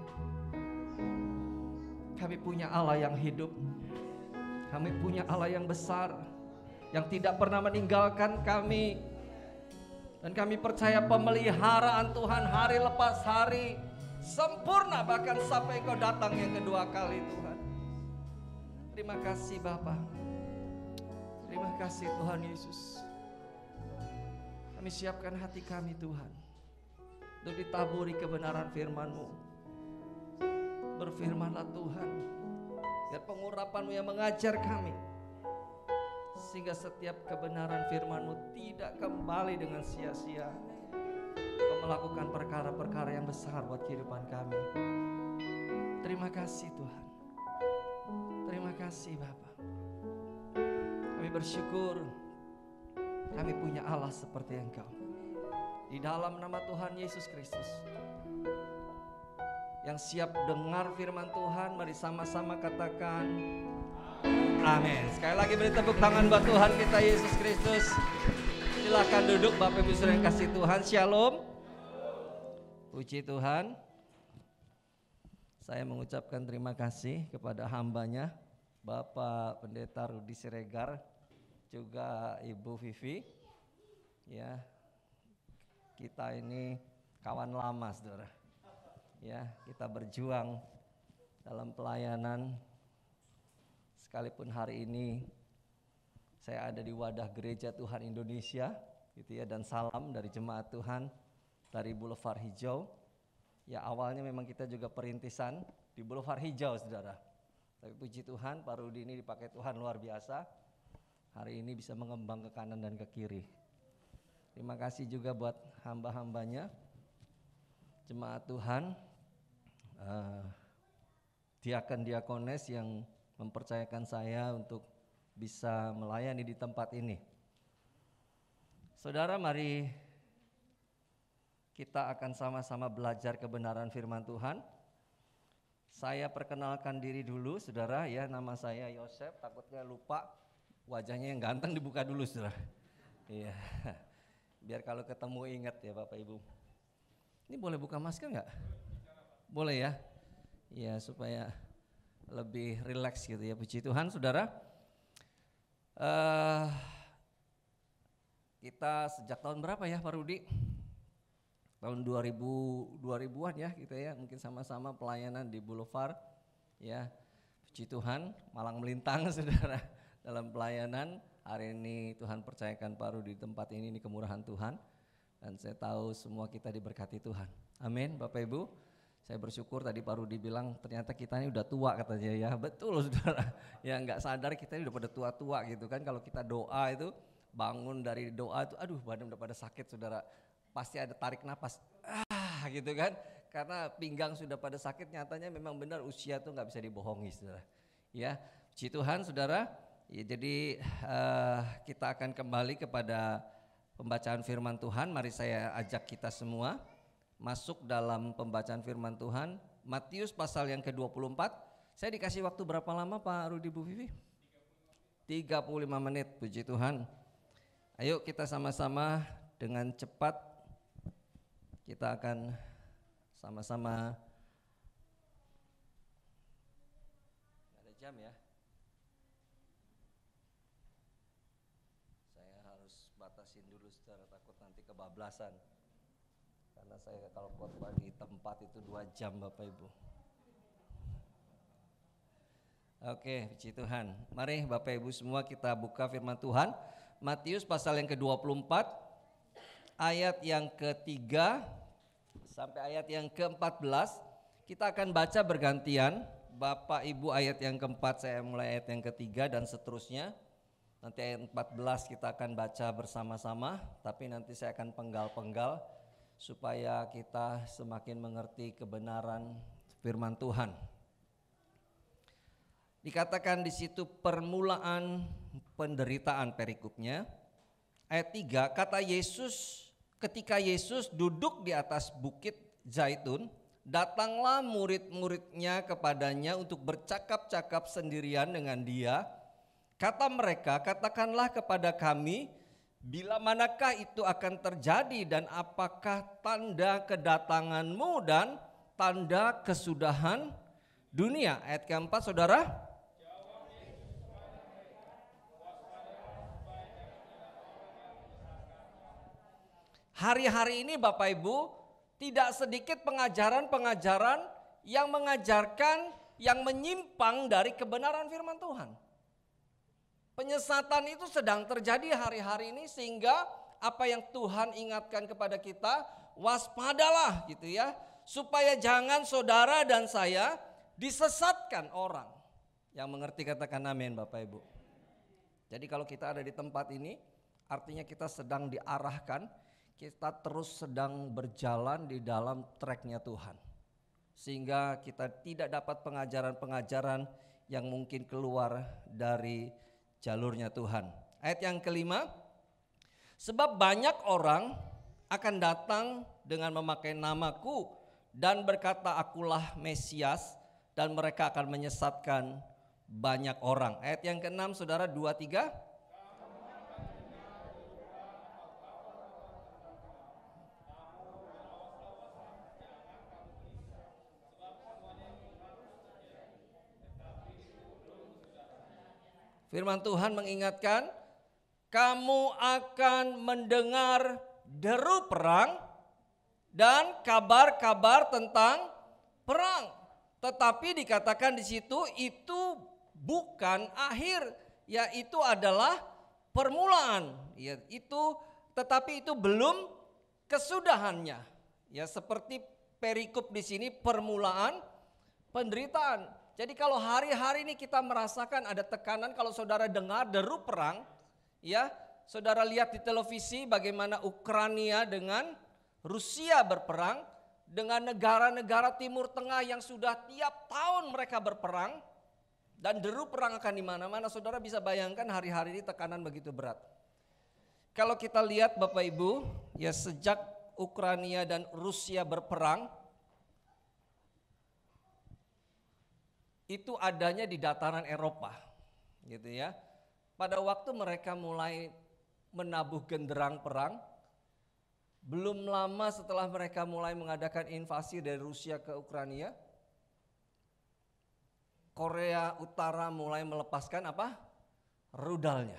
kami punya Allah yang hidup. Kami punya Allah yang besar, yang tidak pernah meninggalkan kami. Dan kami percaya pemeliharaan Tuhan hari lepas hari sempurna, bahkan sampai Engkau datang yang kedua kali Tuhan. Terima kasih Bapa. Terima kasih Tuhan Yesus. Kami siapkan hati kami Tuhan, untuk ditaburi kebenaran firman-Mu. Berfirmanlah Tuhan, biar pengurapan-Mu yang mengajar kami, sehingga setiap kebenaran firman-Mu tidak kembali dengan sia-sia. Kau melakukan perkara-perkara yang besar buat kehidupan kami. Terima kasih Tuhan. Terima kasih Bapa. Kami bersyukur kami punya Allah seperti Engkau. Di dalam nama Tuhan Yesus Kristus, yang siap dengar firman Tuhan, mari sama-sama katakan amin. Sekali lagi beri tepuk tangan buat Tuhan kita Yesus Kristus. Silakan duduk Bapak Ibu Saudara yang kasih Tuhan. Shalom. Puji Tuhan. Saya mengucapkan terima kasih kepada hambanya Bapak Pendeta Rudi Siregar, juga Ibu Vivi. Ya, kita ini kawan lama Saudara. Ya, kita berjuang dalam pelayanan. Sekalipun hari ini saya ada di wadah Gereja Tuhan Indonesia, gitu ya, dan salam dari jemaat Tuhan dari Boulevard Hijau. Ya, awalnya memang kita juga perintisan di Boulevard Hijau, Saudara. Tapi puji Tuhan, Pak Rudi ini dipakai Tuhan luar biasa. Hari ini bisa mengembang ke kanan dan ke kiri. Terima kasih juga buat hamba-hambanya, jemaat Tuhan, diakon-diakones yang mempercayakan saya untuk bisa melayani di tempat ini. Saudara, mari kita akan sama-sama belajar kebenaran firman Tuhan. Saya perkenalkan diri dulu, Saudara, ya, nama saya Yosef, takutnya lupa, wajahnya yang ganteng dibuka dulu, Saudara. Iya. Biar kalau ketemu ingat ya Bapak Ibu. Ini boleh buka masker enggak? Boleh ya? Ya, supaya lebih rileks gitu ya. Puji Tuhan Saudara. Kita sejak tahun berapa ya Pak Rudi? Tahun 2000-an ya kita ya, mungkin sama-sama pelayanan di Boulevard ya. Puji Tuhan, malang melintang saudara dalam pelayanan. Hari ini Tuhan percayakan Pak Rudi di tempat ini kemurahan Tuhan. Dan saya tahu semua kita diberkati Tuhan. Amin Bapak Ibu. Saya bersyukur tadi Pak Rudi bilang ternyata kita ini udah tua katanya ya. Betul saudara, ya nggak sadar kita ini udah pada tua-tua gitu kan. Kalau kita doa itu bangun dari doa itu aduh badan udah pada sakit saudara. Pasti ada tarik napas gitu kan. Karena pinggang sudah pada sakit, nyatanya memang benar usia tuh nggak bisa dibohongi saudara. Ya puji Tuhan saudara. Ya, jadi kita akan kembali kepada pembacaan firman Tuhan. Mari saya ajak kita semua masuk dalam pembacaan firman Tuhan. Matius pasal yang ke-24. Saya dikasih waktu berapa lama Pak Rudi Bu Vivi? 35 menit, puji Tuhan. Ayo kita sama-sama dengan cepat. Kita akan sama-sama. Ada jam ya? Saya harus batasin dulu saudara, takut nanti kebablasan. Karena saya kalau khotbah di tempat itu 2 jam Bapak Ibu. Oke, puji Tuhan. Mari Bapak Ibu semua kita buka firman Tuhan. Matius pasal yang ke-24 ayat yang ke-3 sampai ayat yang ke-14. Kita akan baca bergantian. Bapak Ibu ayat yang ke-4, saya mulai ayat yang ke-3 dan seterusnya. Nanti ayat 14 kita akan baca bersama-sama, tapi nanti saya akan penggal-penggal supaya kita semakin mengerti kebenaran firman Tuhan. Dikatakan di situ permulaan penderitaan perikopnya. Ayat 3, kata Yesus, ketika Yesus duduk di atas bukit Zaitun, datanglah murid-muridnya kepadanya untuk bercakap-cakap sendirian dengan dia. Kata mereka, katakanlah kepada kami, bila manakah itu akan terjadi dan apakah tanda kedatanganmu dan tanda kesudahan dunia? Ayat ke-4 saudara. Hari-hari ini Bapak Ibu tidak sedikit pengajaran-pengajaran yang mengajarkan yang menyimpang dari kebenaran firman Tuhan. Penyesatan itu sedang terjadi hari-hari ini sehingga apa yang Tuhan ingatkan kepada kita, waspadalah gitu ya, supaya jangan saudara dan saya disesatkan orang. Yang mengerti katakan amin Bapak Ibu. Jadi kalau kita ada di tempat ini artinya kita sedang diarahkan, kita terus sedang berjalan di dalam tracknya Tuhan. Sehingga kita tidak dapat pengajaran-pengajaran yang mungkin keluar dari jalurnya Tuhan. Ayat yang ke-5, sebab banyak orang akan datang dengan memakai namaku dan berkata akulah Mesias dan mereka akan menyesatkan banyak orang. Ayat yang ke-6 saudara 2-3. Firman Tuhan mengingatkan, kamu akan mendengar deru perang dan kabar-kabar tentang perang. Tetapi dikatakan di situ itu bukan akhir, yaitu adalah permulaan. Ya, tetapi itu belum kesudahannya. Ya, seperti perikop di sini permulaan penderitaan. Jadi kalau hari-hari ini kita merasakan ada tekanan, kalau saudara dengar deru perang, ya saudara lihat di televisi bagaimana Ukraina dengan Rusia berperang, dengan negara-negara Timur Tengah yang sudah tiap tahun mereka berperang, dan deru perang akan di mana-mana, saudara bisa bayangkan hari-hari ini tekanan begitu berat. Kalau kita lihat Bapak Ibu, ya sejak Ukraina dan Rusia berperang, itu adanya di dataran Eropa, gitu ya. Pada waktu mereka mulai menabuh genderang perang, belum lama setelah mereka mulai mengadakan invasi dari Rusia ke Ukraina, Korea Utara mulai melepaskan apa? Rudalnya.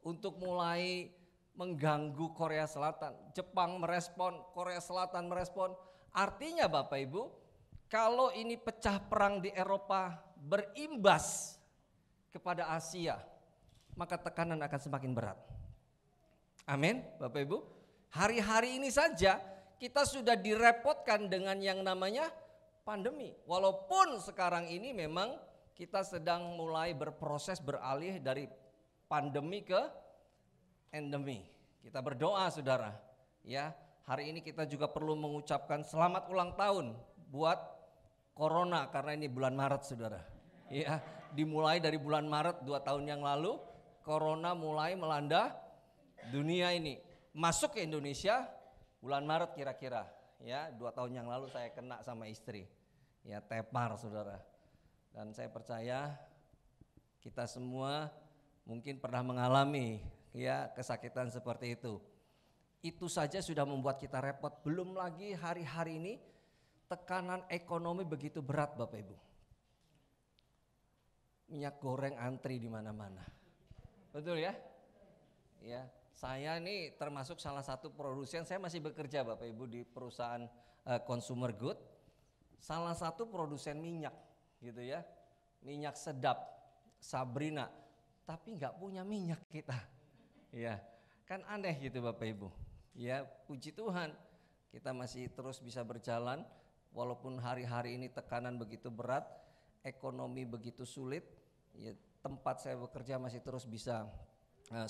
untuk mulai mengganggu Korea Selatan. Jepang merespon, Korea Selatan merespon. Artinya Bapak Ibu, kalau ini pecah perang di Eropa berimbas kepada Asia, maka tekanan akan semakin berat. Amin Bapak Ibu. Hari-hari ini saja kita sudah direpotkan dengan yang namanya pandemi. Walaupun sekarang ini memang kita sedang mulai berproses beralih dari pandemi ke endemi. Kita berdoa saudara. Ya, hari ini kita juga perlu mengucapkan selamat ulang tahun buat Corona karena ini bulan Maret saudara. Ya, dimulai dari bulan Maret 2 tahun yang lalu Corona mulai melanda dunia ini. Masuk ke Indonesia bulan Maret kira-kira. Ya, 2 tahun yang lalu saya kena sama istri. Ya, tepar saudara. Dan saya percaya kita semua mungkin pernah mengalami ya kesakitan seperti itu. Itu saja sudah membuat kita repot. Belum lagi hari-hari ini tekanan ekonomi begitu berat Bapak Ibu. Minyak goreng antri di mana-mana. Betul ya? Ya, saya ini termasuk salah satu produsen. Saya masih bekerja Bapak Ibu di perusahaan consumer good. Salah satu produsen minyak gitu ya. Minyak sedap Sabrina. Tapi nggak punya minyak kita. Ya, kan aneh gitu Bapak Ibu. Ya, puji Tuhan kita masih terus bisa berjalan walaupun hari-hari ini tekanan begitu berat, ekonomi begitu sulit. Ya, tempat saya bekerja masih terus bisa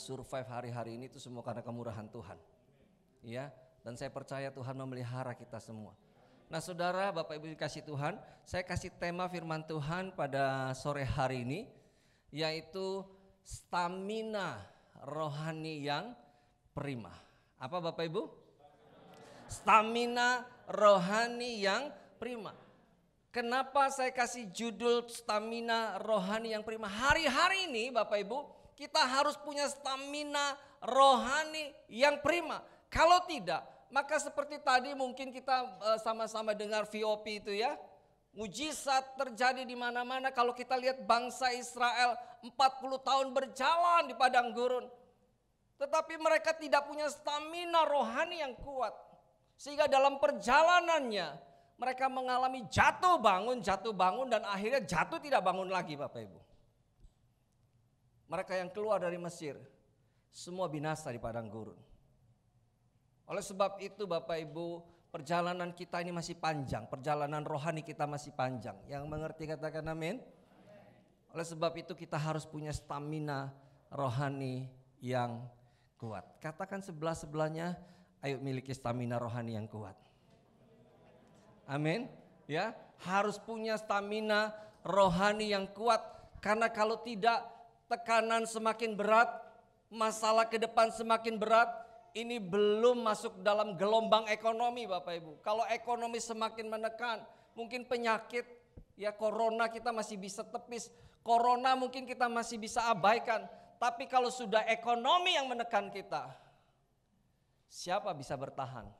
survive hari-hari ini, itu semua karena kemurahan Tuhan. Ya, dan saya percaya Tuhan memelihara kita semua. Nah, saudara, Bapak Ibu dikasih Tuhan, saya kasih tema firman Tuhan pada sore hari ini, yaitu stamina rohani yang prima. Apa Bapak Ibu? Stamina rohani yang prima. Kenapa saya kasih judul stamina rohani yang prima? Hari-hari ini Bapak Ibu, kita harus punya stamina rohani yang prima. Kalau tidak, maka seperti tadi mungkin kita sama-sama dengar VOP itu ya. Mujizat terjadi di mana-mana. Kalau kita lihat bangsa Israel 40 tahun berjalan di padang gurun. Tetapi mereka tidak punya stamina rohani yang kuat. Sehingga dalam perjalanannya mereka mengalami jatuh bangun dan akhirnya jatuh tidak bangun lagi Bapak Ibu. Mereka yang keluar dari Mesir semua binasa di padang gurun. Oleh sebab itu Bapak Ibu, perjalanan kita ini masih panjang, perjalanan rohani kita masih panjang. Yang mengerti katakan amin. Oleh sebab itu kita harus punya stamina rohani yang kuat. Katakan sebelahnya, ayo miliki stamina rohani yang kuat. Amin. Ya, harus punya stamina rohani yang kuat. Karena kalau tidak, tekanan semakin berat, masalah ke depan semakin berat. Ini belum masuk dalam gelombang ekonomi Bapak Ibu. Kalau ekonomi semakin menekan, mungkin penyakit, ya corona kita masih bisa tepis. Corona mungkin kita masih bisa abaikan. Tapi kalau sudah ekonomi yang menekan kita, siapa bisa bertahan?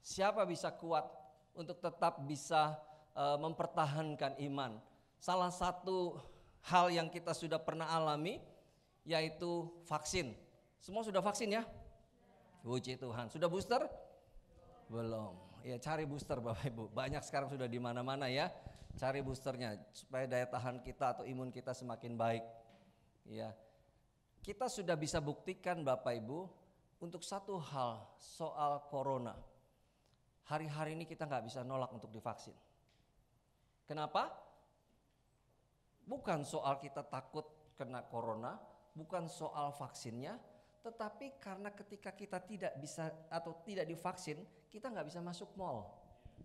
Siapa bisa kuat untuk tetap bisa mempertahankan iman? Salah satu hal yang kita sudah pernah alami yaitu vaksin. Semua sudah vaksin ya? Puji Tuhan. Sudah booster? Belum. Ya, cari booster Bapak Ibu. Banyak sekarang sudah di mana-mana ya. Cari boosternya supaya daya tahan kita atau imun kita semakin baik. Ya. Kita sudah bisa buktikan Bapak Ibu untuk satu hal soal corona. Hari-hari ini kita nggak bisa nolak untuk divaksin. Kenapa? Bukan soal kita takut kena corona, bukan soal vaksinnya, tetapi karena ketika kita tidak bisa atau tidak divaksin, kita nggak bisa masuk mall.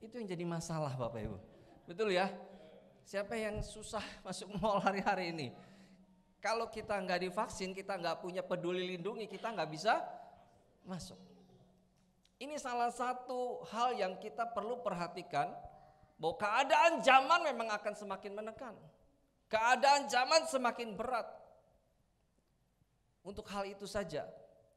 Itu yang jadi masalah Bapak Ibu. Betul ya? Siapa yang susah masuk mall hari-hari ini? Kalau kita nggak divaksin, kita nggak punya peduli lindungi, kita nggak bisa masuk. Ini salah satu hal yang kita perlu perhatikan, bahwa keadaan zaman memang akan semakin menekan. Keadaan zaman semakin berat. Untuk hal itu saja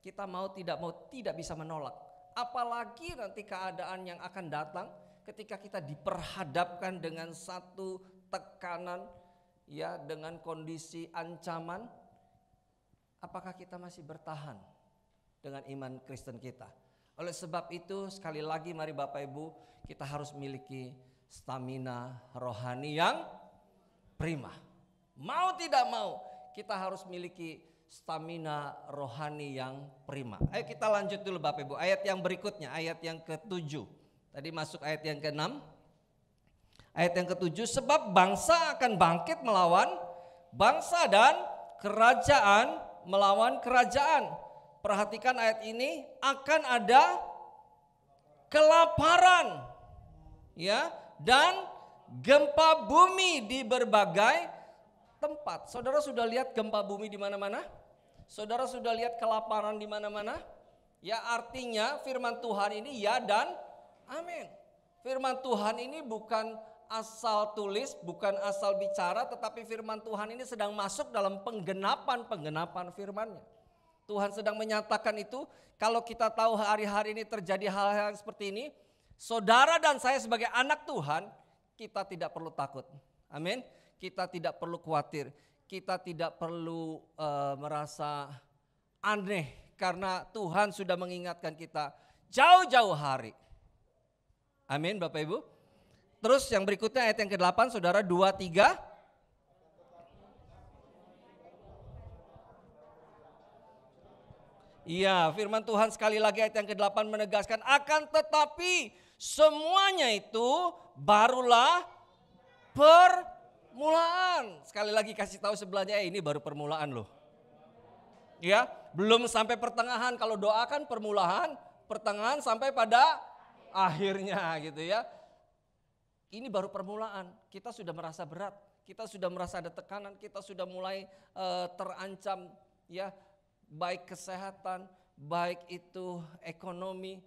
kita mau tidak bisa menolak. Apalagi nanti keadaan yang akan datang ketika kita diperhadapkan dengan satu tekanan, ya, dengan kondisi ancaman. apakah kita masih bertahan dengan iman Kristen kita? Oleh sebab itu sekali lagi mari Bapak Ibu, kita harus memiliki stamina rohani yang prima. Mau tidak mau kita harus memiliki stamina rohani yang prima. Ayo kita lanjut dulu Bapak Ibu, ayat yang berikutnya, ayat yang ke-7. Tadi masuk ayat yang ke-6. Ayat yang ke-7, sebab bangsa akan bangkit melawan bangsa dan kerajaan melawan kerajaan. Perhatikan ayat ini, akan ada kelaparan, ya, dan gempa bumi di berbagai tempat. Saudara sudah lihat gempa bumi di mana-mana? Saudara sudah lihat kelaparan di mana-mana? Ya, artinya firman Tuhan ini ya dan amin. Firman Tuhan ini bukan asal tulis, bukan asal bicara, tetapi firman Tuhan ini sedang masuk dalam penggenapan firman-Nya. Tuhan sedang menyatakan itu. Kalau kita tahu hari-hari ini terjadi hal-hal seperti ini, saudara dan saya sebagai anak Tuhan, kita tidak perlu takut. Amin. Kita tidak perlu khawatir. Kita tidak perlu merasa aneh karena Tuhan sudah mengingatkan kita jauh-jauh hari. Amin Bapak Ibu. Terus yang berikutnya ayat yang ke-8, saudara, 2-3. Iya, firman Tuhan sekali lagi ayat yang ke-8 menegaskan, akan tetapi semuanya itu barulah permulaan. Sekali lagi kasih tahu sebelahnya, ini baru permulaan loh. Ya, belum sampai pertengahan. Kalau doa kan permulaan, pertengahan sampai pada akhirnya gitu ya. Ini baru permulaan. Kita sudah merasa berat, kita sudah merasa ada tekanan, kita sudah mulai terancam ya. Baik kesehatan, baik itu ekonomi.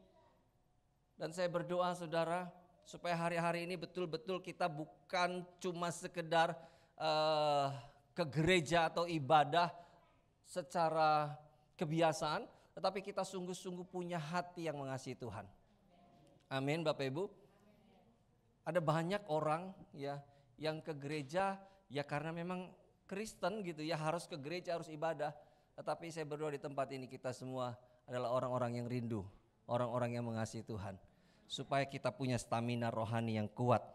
Dan saya berdoa saudara, supaya hari-hari ini betul-betul kita bukan cuma sekedar ke gereja atau ibadah secara kebiasaan, tetapi kita sungguh-sungguh punya hati yang mengasihi Tuhan. Amin Bapak Ibu. Ada banyak orang ya yang ke gereja ya karena memang Kristen gitu ya, harus ke gereja, harus ibadah. Tetapi saya berdoa di tempat ini kita semua adalah orang-orang yang rindu, orang-orang yang mengasihi Tuhan. Supaya kita punya stamina rohani yang kuat.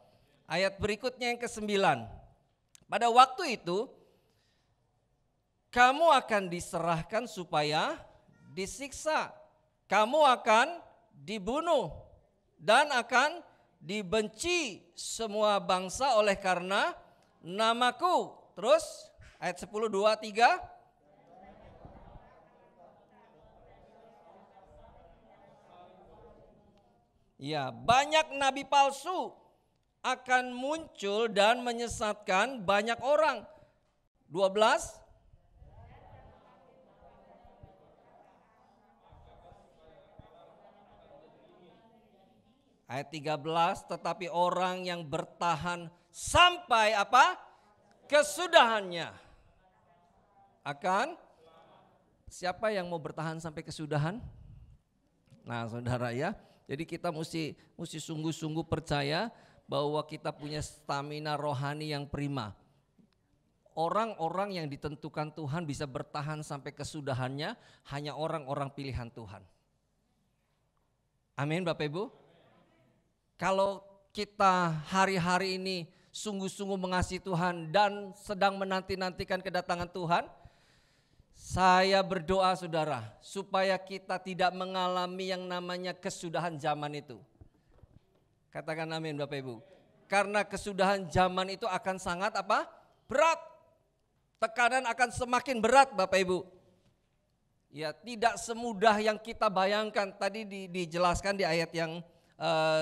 Ayat berikutnya yang ke-9. Pada waktu itu, kamu akan diserahkan supaya disiksa. Kamu akan dibunuh dan akan dibenci semua bangsa oleh karena namaku. Terus ayat 10, 2, 3. Ya, banyak nabi palsu akan muncul dan menyesatkan banyak orang. 12. Ayat 13, tetapi orang yang bertahan sampai apa? Kesudahannya. Akan, siapa yang mau bertahan sampai kesudahan? Nah saudara ya. Jadi kita mesti sungguh-sungguh percaya bahwa kita punya stamina rohani yang prima. Orang-orang yang ditentukan Tuhan bisa bertahan sampai kesudahannya hanya orang-orang pilihan Tuhan. Amin Bapak Ibu. Kalau kita hari-hari ini sungguh-sungguh mengasihi Tuhan dan sedang menanti-nantikan kedatangan Tuhan, saya berdoa saudara, supaya kita tidak mengalami yang namanya kesudahan zaman itu. Katakan amin Bapak Ibu. Karena kesudahan zaman itu akan sangat apa? Berat. Tekanan akan semakin berat Bapak Ibu. Ya, tidak semudah yang kita bayangkan. Tadi dijelaskan di ayat yang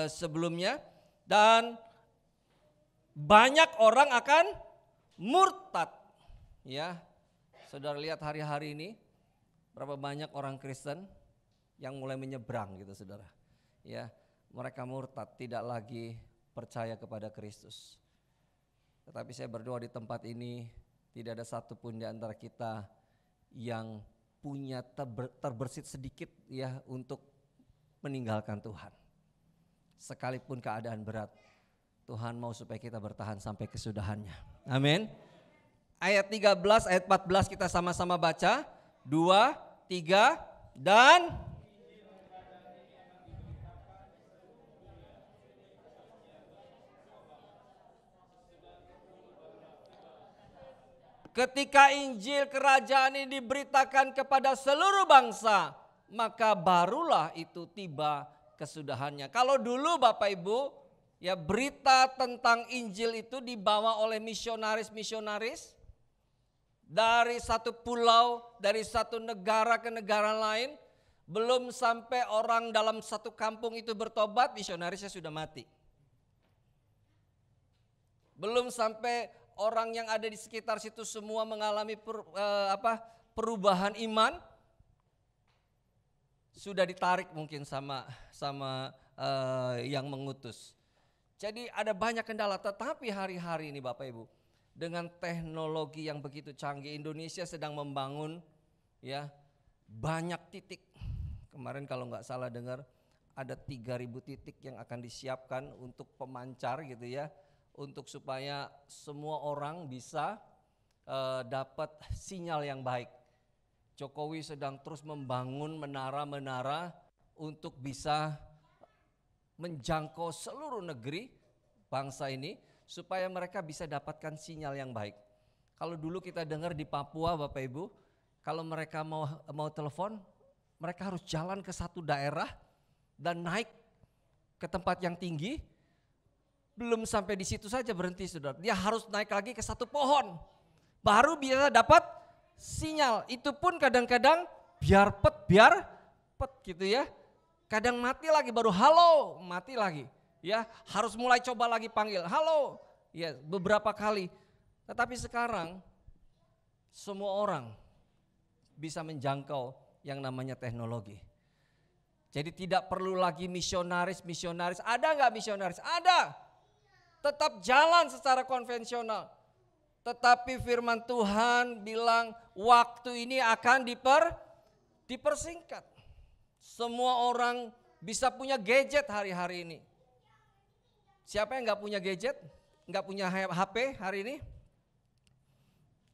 sebelumnya. Dan banyak orang akan murtad. Ya. Saudara lihat hari-hari ini berapa banyak orang Kristen yang mulai menyeberang gitu saudara. Ya, mereka murtad, tidak lagi percaya kepada Kristus. Tetapi saya berdoa di tempat ini tidak ada satupun di antara kita yang punya terbersit sedikit ya untuk meninggalkan Tuhan. Sekalipun keadaan berat, Tuhan mau supaya kita bertahan sampai kesudahannya. Amin. Ayat 13, ayat 14 kita sama-sama baca. 2, 3, dan ketika Injil kerajaan ini diberitakan kepada seluruh bangsa, maka barulah itu tiba kesudahannya. Kalau dulu Bapak Ibu, ya berita tentang Injil itu dibawa oleh misionaris-misionaris dari satu pulau, dari satu negara ke negara lain. Belum sampai orang dalam satu kampung itu bertobat, misionarisnya sudah mati. Belum sampai orang yang ada di sekitar situ semua mengalami perubahan iman, sudah ditarik mungkin sama yang mengutus. Jadi ada banyak kendala, tetapi hari-hari ini Bapak Ibu, dengan teknologi yang begitu canggih, Indonesia sedang membangun ya banyak titik. Kemarin kalau nggak salah dengar ada 3.000 titik yang akan disiapkan untuk pemancar gitu ya, untuk supaya semua orang bisa dapat sinyal yang baik. Jokowi sedang terus membangun menara-menara untuk bisa menjangkau seluruh negeri bangsa ini supaya mereka bisa dapatkan sinyal yang baik. Kalau dulu kita dengar di Papua Bapak Ibu, kalau mereka mau telepon, mereka harus jalan ke satu daerah dan naik ke tempat yang tinggi. Belum sampai di situ saja berhenti saudara, dia harus naik lagi ke satu pohon, baru bisa dapat sinyal. Itu pun kadang-kadang biar pet gitu ya. Kadang mati lagi baru halo, mati lagi. Ya, harus mulai coba lagi panggil, halo. Ya, beberapa kali. Tetapi sekarang semua orang bisa menjangkau yang namanya teknologi. Jadi tidak perlu lagi misionaris. Ada nggak misionaris? Ada. Tetap jalan secara konvensional. Tetapi firman Tuhan bilang waktu ini akan dipersingkat. Semua orang bisa punya gadget hari-hari ini. Siapa yang nggak punya gadget? Nggak punya HP hari ini?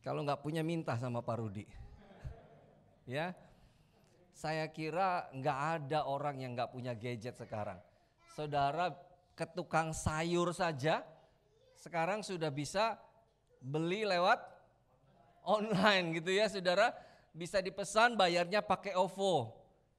Kalau nggak punya minta sama Pak Rudi. Ya, saya kira nggak ada orang yang nggak punya gadget sekarang. Saudara ke tukang sayur saja sekarang sudah bisa beli lewat online gitu ya saudara. Bisa dipesan, bayarnya pakai OVO,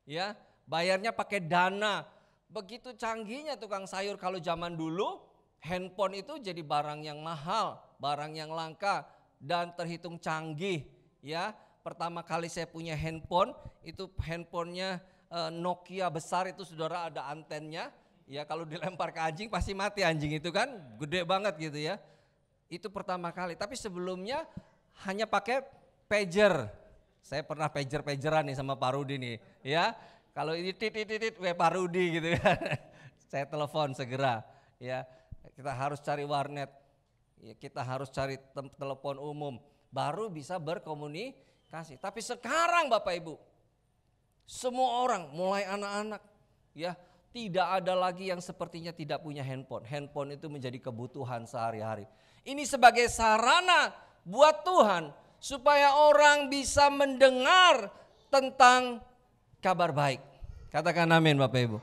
ya, bayarnya pakai Dana. Begitu canggihnya tukang sayur. Kalau zaman dulu handphone itu jadi barang yang mahal, barang yang langka dan terhitung canggih ya. Pertama kali saya punya handphone, itu handphonenya Nokia besar itu saudara, ada antennya. Ya kalau dilempar ke anjing pasti mati anjing itu kan, gede banget gitu ya. Itu pertama kali, tapi sebelumnya hanya pakai pager. Saya pernah pageran nih sama Pak Rudi nih ya. Kalau ini titit Pak Rudi gitu ya. Saya telepon segera ya. Kita harus cari warnet, ya, kita harus cari telepon umum, baru bisa berkomunikasi. Tapi sekarang Bapak Ibu, semua orang mulai anak-anak ya, tidak ada lagi yang sepertinya tidak punya handphone. Handphone itu menjadi kebutuhan sehari-hari. Ini sebagai sarana buat Tuhan supaya orang bisa mendengar tentang kabar baik. Katakan amin Bapak Ibu.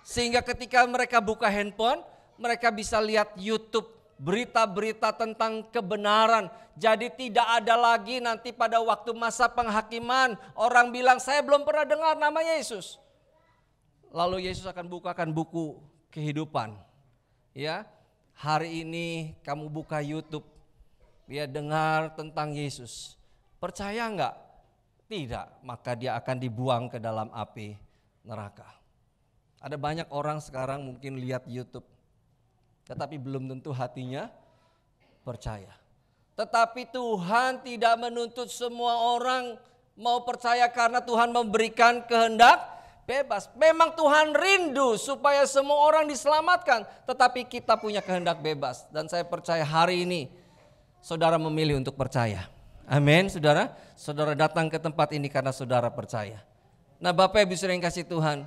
Sehingga ketika mereka buka handphone, mereka bisa lihat YouTube berita-berita tentang kebenaran. Jadi tidak ada lagi nanti pada waktu masa penghakiman orang bilang saya belum pernah dengar nama Yesus. Lalu Yesus akan bukakan buku kehidupan. Ya, hari ini kamu buka YouTube, ya dengar tentang Yesus. Percaya enggak? Tidak, maka dia akan dibuang ke dalam api neraka. Ada banyak orang sekarang mungkin lihat YouTube, tetapi belum tentu hatinya percaya. Tetapi Tuhan tidak menuntut semua orang mau percaya karena Tuhan memberikan kehendak bebas. Memang Tuhan rindu supaya semua orang diselamatkan, tetapi kita punya kehendak bebas. Dan saya percaya hari ini saudara memilih untuk percaya. Amin saudara. Saudara datang ke tempat ini karena saudara percaya. Nah Bapak Ibu saudara yang kasih Tuhan,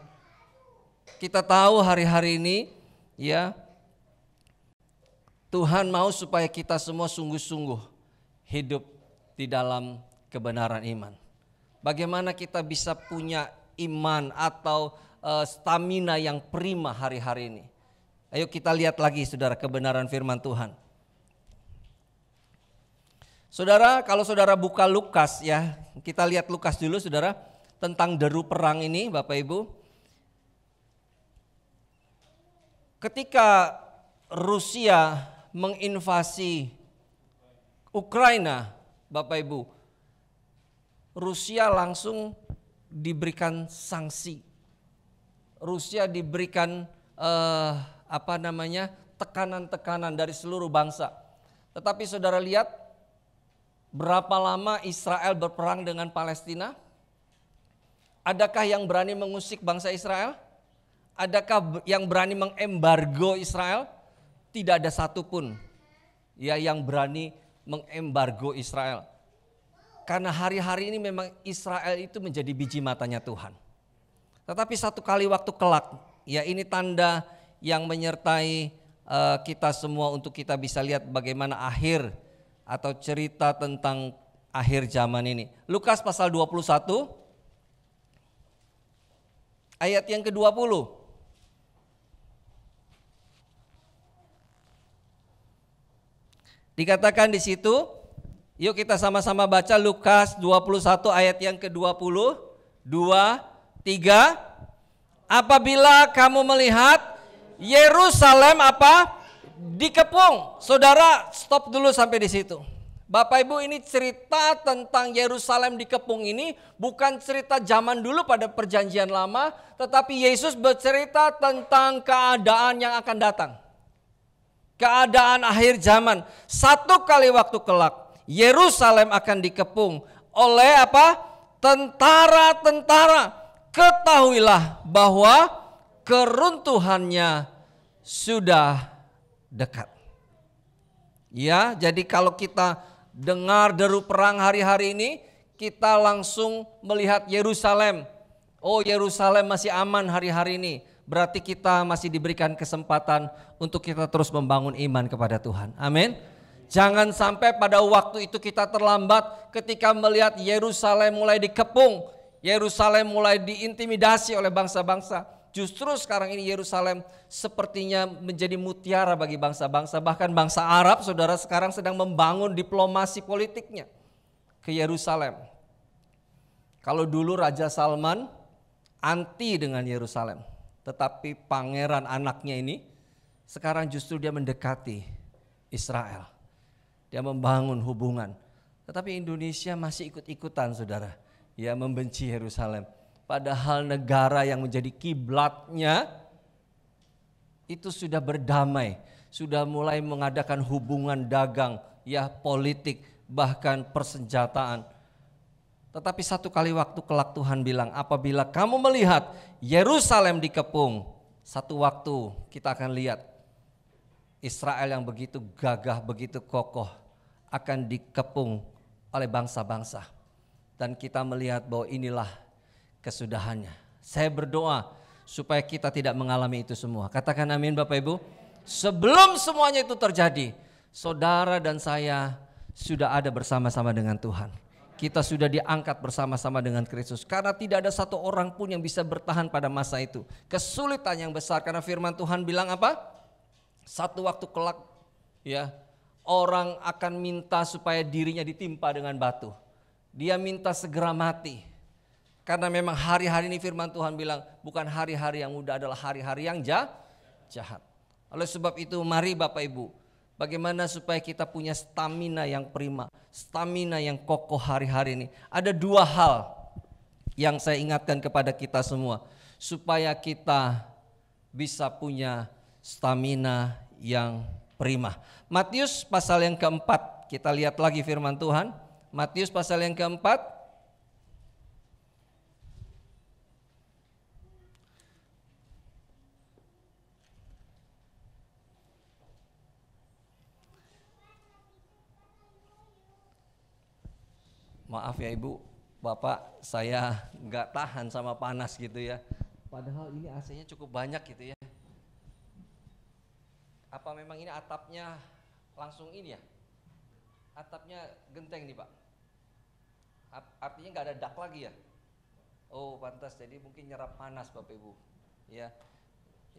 kita tahu hari-hari ini ya, Tuhan mau supaya kita semua sungguh-sungguh hidup di dalam kebenaran iman. Bagaimana kita bisa punya iman atau stamina yang prima hari-hari ini. Ayo kita lihat lagi saudara kebenaran firman Tuhan. Saudara, kalau saudara buka Lukas ya, kita lihat Lukas dulu saudara, tentang deru perang ini Bapak Ibu. Ketika Rusia menginvasi Ukraina, Bapak Ibu, Rusia langsung diberikan sanksi. Rusia diberikan tekanan-tekanan dari seluruh bangsa. Tetapi saudara lihat berapa lama Israel berperang dengan Palestina? Adakah yang berani mengusik bangsa Israel? Adakah yang berani mengembargo Israel? Tidak ada satupun ya yang berani mengembargo Israel. Karena hari-hari ini memang Israel itu menjadi biji matanya Tuhan. Tetapi satu kali waktu kelak, ya ini tanda yang menyertai kita semua untuk kita bisa lihat bagaimana akhir atau cerita tentang akhir zaman ini. Lukas pasal 21 ayat yang ke-20. Dikatakan di situ, yuk kita sama-sama baca Lukas 21 ayat yang ke-20. 2, 3. Apabila kamu melihat Yerusalem dikepung. Saudara, stop dulu sampai di situ. Bapak Ibu, ini cerita tentang Yerusalem dikepung ini bukan cerita zaman dulu pada perjanjian lama, tetapi Yesus bercerita tentang keadaan yang akan datang. Keadaan akhir zaman. Satu kali waktu kelak Yerusalem akan dikepung oleh tentara-tentara. Ketahuilah bahwa keruntuhannya sudah dekat. Ya, jadi kalau kita dengar deru perang hari-hari ini, kita langsung melihat Yerusalem. Oh, Yerusalem masih aman hari-hari ini. Berarti kita masih diberikan kesempatan untuk kita terus membangun iman kepada Tuhan. Amin. Jangan sampai pada waktu itu kita terlambat ketika melihat Yerusalem mulai dikepung. Yerusalem mulai diintimidasi oleh bangsa-bangsa. Justru sekarang ini Yerusalem sepertinya menjadi mutiara bagi bangsa-bangsa. Bahkan bangsa Arab, saudara, sekarang sedang membangun diplomasi politiknya ke Yerusalem. Kalau dulu Raja Salman anti dengan Yerusalem, tetapi pangeran anaknya ini sekarang justru dia mendekati Israel. Dia membangun hubungan. Tetapi Indonesia masih ikut-ikutan, saudara. Ya, membenci Yerusalem. Padahal negara yang menjadi kiblatnya itu sudah berdamai, sudah mulai mengadakan hubungan dagang, ya politik, bahkan persenjataan. Tetapi satu kali waktu kelak Tuhan bilang, apabila kamu melihat Yerusalem dikepung, satu waktu kita akan lihat Israel yang begitu gagah, begitu kokoh akan dikepung oleh bangsa-bangsa. Dan kita melihat bahwa inilah kesudahannya. Saya berdoa supaya kita tidak mengalami itu semua. Katakan amin Bapak Ibu. Sebelum semuanya itu terjadi, saudara dan saya sudah ada bersama-sama dengan Tuhan. Kita sudah diangkat bersama-sama dengan Kristus. Karena tidak ada satu orang pun yang bisa bertahan pada masa itu. Kesulitan yang besar karena firman Tuhan bilang apa? Satu waktu kelak ya, orang akan minta supaya dirinya ditimpa dengan batu. Dia minta segera mati. Karena memang hari-hari ini firman Tuhan bilang bukan hari-hari yang mudah, adalah hari-hari yang jahat. Oleh sebab itu mari Bapak Ibu, bagaimana supaya kita punya stamina yang prima, stamina yang kokoh hari-hari ini. Ada dua hal yang saya ingatkan kepada kita semua supaya kita bisa punya stamina yang prima. Matius pasal yang keempat, kita lihat lagi firman Tuhan. Matius pasal yang keempat. Maaf ya Ibu, Bapak, saya nggak tahan sama panas gitu ya. Padahal ini AC-nya cukup banyak gitu ya. Apa memang ini atapnya langsung ini ya? Atapnya genteng nih Pak. Artinya nggak ada dak lagi ya? Oh pantas, jadi mungkin nyerap panas Bapak Ibu. Ya,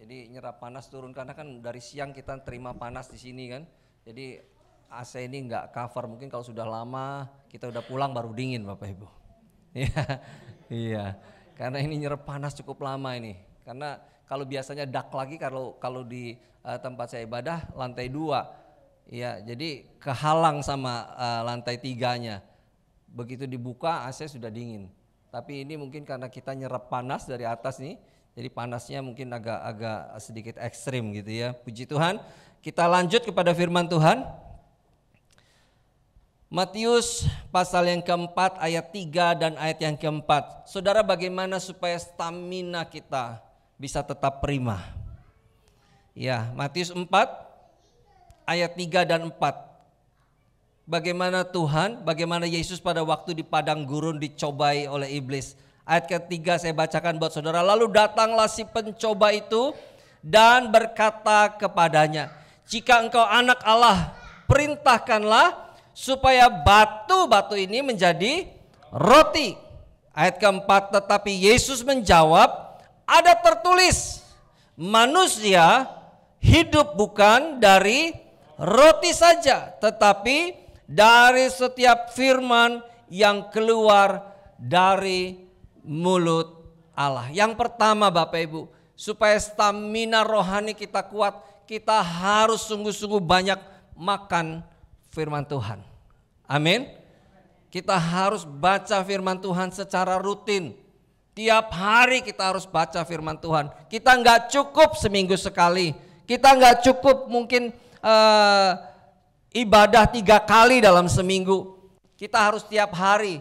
jadi nyerap panas turun karena kan dari siang kita terima panas di sini kan. Jadi AC ini nggak cover, mungkin kalau sudah lama kita udah pulang baru dingin Bapak Ibu. Iya, karena ini nyerap panas cukup lama ini. Karena kalau biasanya dak lagi kalau di tempat saya ibadah lantai 2, ya jadi kehalang sama lantai 3-nya. Begitu dibuka AC sudah dingin. Tapi ini mungkin karena kita nyerap panas dari atas nih, jadi panasnya mungkin agak sedikit ekstrim gitu ya. Puji Tuhan. Kita lanjut kepada firman Tuhan. Matius pasal yang keempat ayat 3 dan ayat yang keempat. Saudara, bagaimana supaya stamina kita bisa tetap prima? Ya, Matius 4 ayat 3 dan 4. Bagaimana bagaimana Yesus pada waktu di padang gurun dicobai oleh iblis. Ayat ketiga saya bacakan buat saudara. Lalu datanglah si pencoba itu dan berkata kepadanya, jika engkau anak Allah, perintahkanlah supaya batu-batu ini menjadi roti. Ayat keempat, tetapi Yesus menjawab, ada tertulis, manusia hidup bukan dari roti saja, tetapi dari setiap firman yang keluar dari mulut Allah. Yang pertama Bapak Ibu, supaya stamina rohani kita kuat, kita harus sungguh-sungguh banyak makan firman Tuhan. Amin. Kita harus baca firman Tuhan secara rutin. Tiap hari kita harus baca firman Tuhan. Kita nggak cukup seminggu sekali. Kita nggak cukup mungkin ibadah 3 kali dalam seminggu. Kita harus tiap hari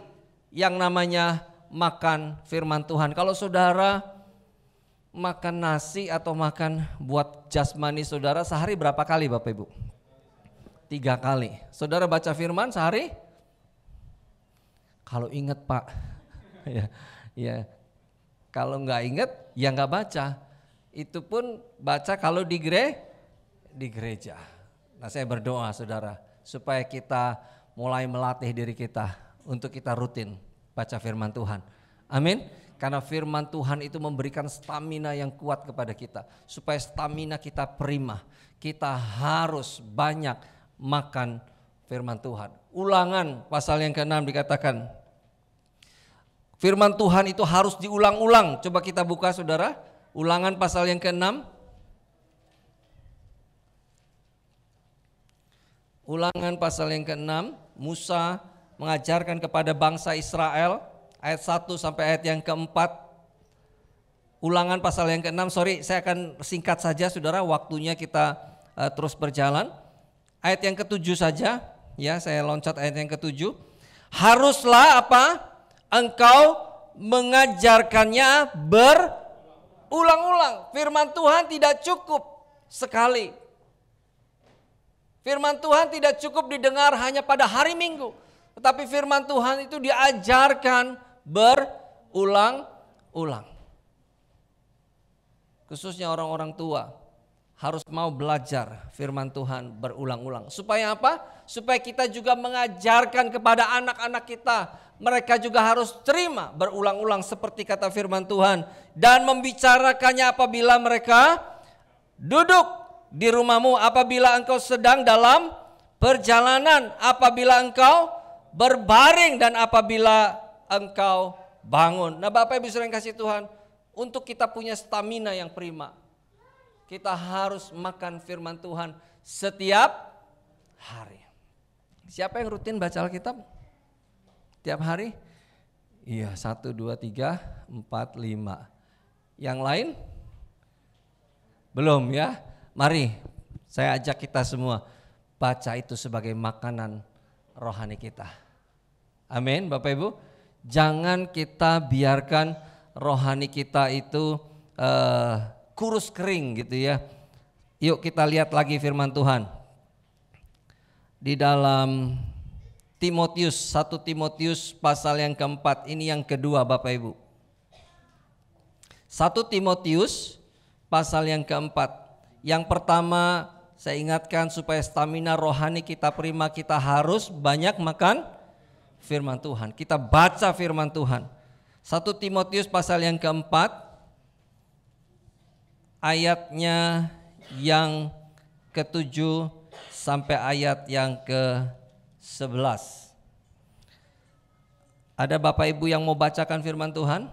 yang namanya makan firman Tuhan. Kalau saudara makan nasi atau makan buat jasmani saudara sehari berapa kali Bapak Ibu? 3 kali. Saudara baca firman sehari? Kalau ingat Pak. ya. Kalau nggak ingat ya nggak baca. Itu pun baca kalau di gereja. Nah saya berdoa saudara supaya kita mulai melatih diri kita untuk kita rutin baca firman Tuhan. Amin. Karena firman Tuhan itu memberikan stamina yang kuat kepada kita. Supaya stamina kita prima. Kita harus banyak makan firman Tuhan. Ulangan pasal yang ke-6 dikatakan firman Tuhan itu harus diulang-ulang. Coba kita buka saudara. Ulangan pasal yang ke-6. Ulangan pasal yang ke-6, Musa mengajarkan kepada bangsa Israel, ayat 1 sampai ayat yang ke-4. Ulangan pasal yang ke-6, saya akan singkat saja saudara, waktunya kita terus berjalan. Ayat yang ke-7 saja, ya saya loncat ayat yang ke-7. Haruslah apa? Engkau mengajarkannya berulang-ulang. Firman Tuhan tidak cukup sekali. Firman Tuhan tidak cukup didengar hanya pada hari Minggu. Tetapi firman Tuhan itu diajarkan berulang-ulang. Khususnya orang-orang tua harus mau belajar firman Tuhan berulang-ulang. Supaya apa? Supaya kita juga mengajarkan kepada anak-anak kita. Mereka juga harus terima berulang-ulang seperti kata firman Tuhan. Dan membicarakannya apabila mereka duduk di rumahmu, apabila engkau sedang dalam perjalanan, apabila engkau berbaring, dan apabila engkau bangun. Nah Bapak Ibu saudara yang kasih Tuhan, untuk kita punya stamina yang prima, kita harus makan firman Tuhan setiap hari. Siapa yang rutin baca Alkitab? Tiap hari? Iya, 1, 2, 3, 4, 5. Yang lain? Belum ya? Mari saya ajak kita semua baca itu sebagai makanan rohani kita. Amin Bapak Ibu. Jangan kita biarkan rohani kita itu kurus kering gitu ya. Yuk kita lihat lagi firman Tuhan. Di dalam Timotius, 1 Timotius pasal yang keempat, ini yang kedua Bapak Ibu. 1 Timotius pasal yang keempat. Yang pertama saya ingatkan supaya stamina rohani kita prima, kita harus banyak makan firman Tuhan. Kita baca firman Tuhan. 1 Timotius pasal yang keempat, ayatnya yang ke-7 sampai ayat yang ke-11. Ada Bapak Ibu yang mau bacakan firman Tuhan?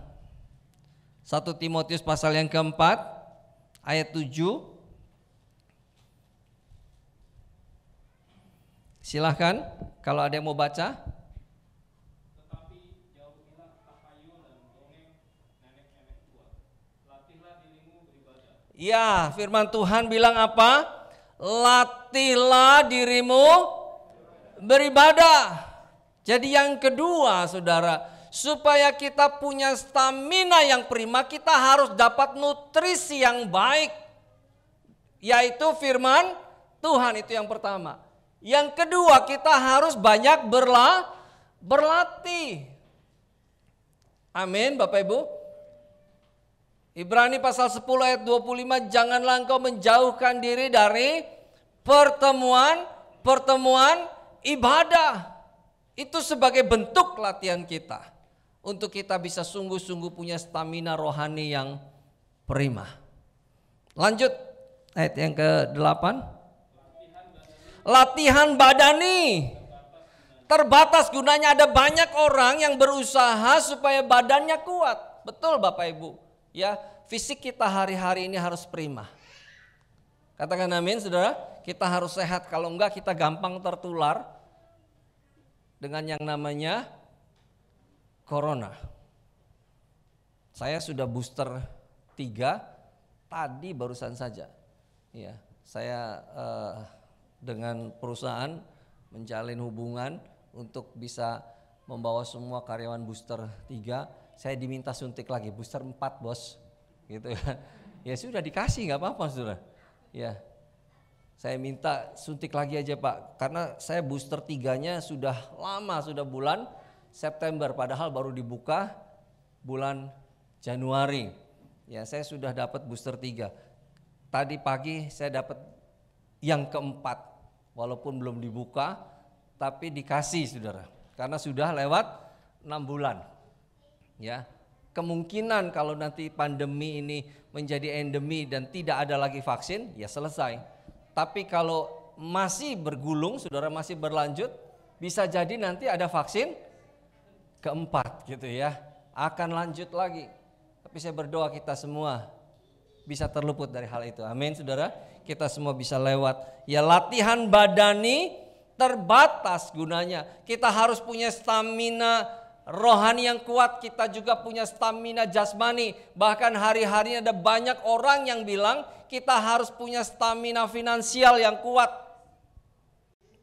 1 Timotius pasal yang keempat, ayat 7. Silahkan kalau ada yang mau baca. Ya, firman Tuhan bilang apa? Latihlah dirimu beribadah. Jadi yang kedua, saudara, supaya kita punya stamina yang prima, kita harus dapat nutrisi yang baik, yaitu firman Tuhan. Itu yang pertama. Yang kedua, kita harus banyak berlatih. Amin, Bapak Ibu. Ibrani pasal 10 ayat 25, janganlah engkau menjauhkan diri dari pertemuan ibadah. Itu sebagai bentuk latihan kita, untuk kita bisa sungguh-sungguh punya stamina rohani yang prima. Lanjut ayat yang ke-8. Latihan badani terbatas gunanya. Ada banyak orang yang berusaha supaya badannya kuat. Betul Bapak Ibu. Ya, fisik kita hari-hari ini harus prima. Katakan amin, saudara. Kita harus sehat, kalau enggak kita gampang tertular dengan yang namanya corona. Saya sudah booster 3 tadi barusan saja. Ya, saya dengan perusahaan menjalin hubungan untuk bisa membawa semua karyawan booster 3. Saya diminta suntik lagi, booster 4 bos, gitu ya. Ya sudah dikasih, nggak apa-apa saudara. Ya, saya minta suntik lagi aja Pak, karena saya booster 3-nya sudah lama, sudah bulan September, padahal baru dibuka bulan Januari. Ya, saya sudah dapat booster 3. Tadi pagi saya dapat yang keempat, walaupun belum dibuka, tapi dikasih saudara, karena sudah lewat 6 bulan. Ya, kemungkinan kalau nanti pandemi ini menjadi endemi dan tidak ada lagi vaksin, ya selesai. Tapi kalau masih bergulung, saudara, masih berlanjut, bisa jadi nanti ada vaksin keempat gitu ya, akan lanjut lagi. Tapi saya berdoa kita semua bisa terluput dari hal itu. Amin saudara, kita semua bisa lewat. Ya, latihan badani terbatas gunanya. Kita harus punya stamina rohani yang kuat, kita juga punya stamina jasmani. Bahkan hari-hari ada banyak orang yang bilang kita harus punya stamina finansial yang kuat.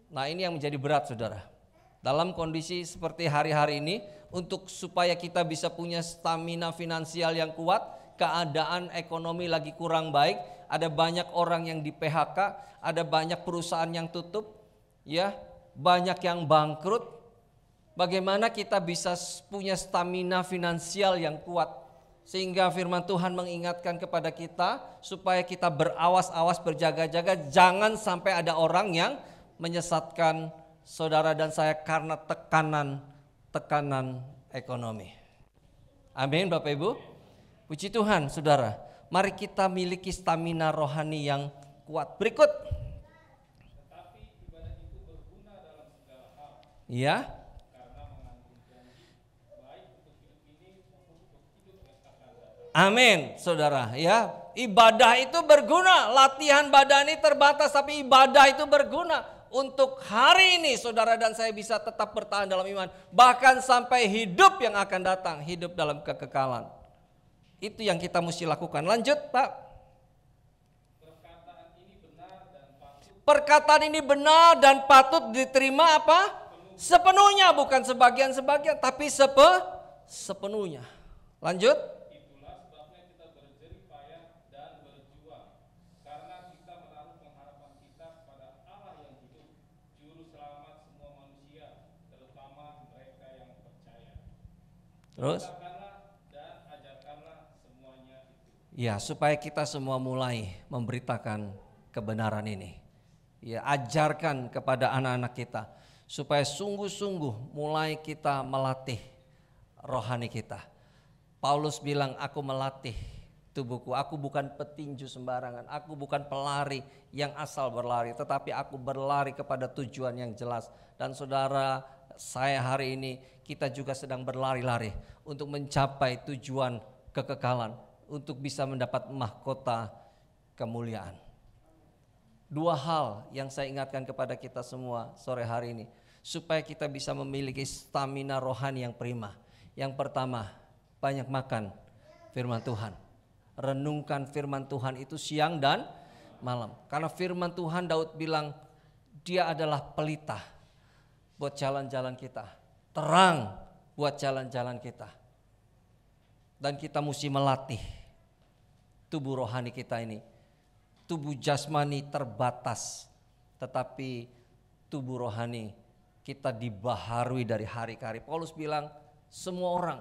Nah, ini yang menjadi berat saudara. Dalam kondisi seperti hari-hari ini, untuk supaya kita bisa punya stamina finansial yang kuat, keadaan ekonomi lagi kurang baik, ada banyak orang yang di PHK, ada banyak perusahaan yang tutup, ya, banyak yang bangkrut. Bagaimana kita bisa punya stamina finansial yang kuat, sehingga firman Tuhan mengingatkan kepada kita supaya kita berawas-awas, berjaga-jaga, jangan sampai ada orang yang menyesatkan saudara dan saya karena tekanan ekonomi. Amin Bapak Ibu. Puji Tuhan saudara, mari kita miliki stamina rohani yang kuat. Berikut. Ya. Amin saudara ya, ibadah itu berguna, latihan badani terbatas tapi ibadah itu berguna. Untuk hari ini saudara dan saya bisa tetap bertahan dalam iman, bahkan sampai hidup yang akan datang, hidup dalam kekekalan. Itu yang kita mesti lakukan. Lanjut Pak. Perkataan ini benar dan patut diterima apa? Sepenuhnya, bukan sebagian-sebagian, tapi sepenuhnya. Lanjut. Terus? Ya, supaya kita semua mulai memberitakan kebenaran ini. Ya, ajarkan kepada anak-anak kita supaya sungguh-sungguh mulai kita melatih rohani kita. Paulus bilang, aku melatih tubuhku, aku bukan petinju sembarangan, aku bukan pelari yang asal berlari, tetapi aku berlari kepada tujuan yang jelas. Dan saudara, saya hari ini, kita juga sedang berlari-lari untuk mencapai tujuan kekekalan, untuk bisa mendapat mahkota kemuliaan. Dua hal yang saya ingatkan kepada kita semua sore hari ini, supaya kita bisa memiliki stamina rohani yang prima. Yang pertama, banyak makan firman Tuhan. Renungkan firman Tuhan itu siang dan malam. Karena firman Tuhan, Daud bilang, dia adalah pelita buat jalan-jalan kita, terang buat jalan-jalan kita. Dan kita mesti melatih tubuh rohani kita ini. Tubuh jasmani terbatas, tetapi tubuh rohani kita dibaharui dari hari ke hari. Paulus bilang, semua orang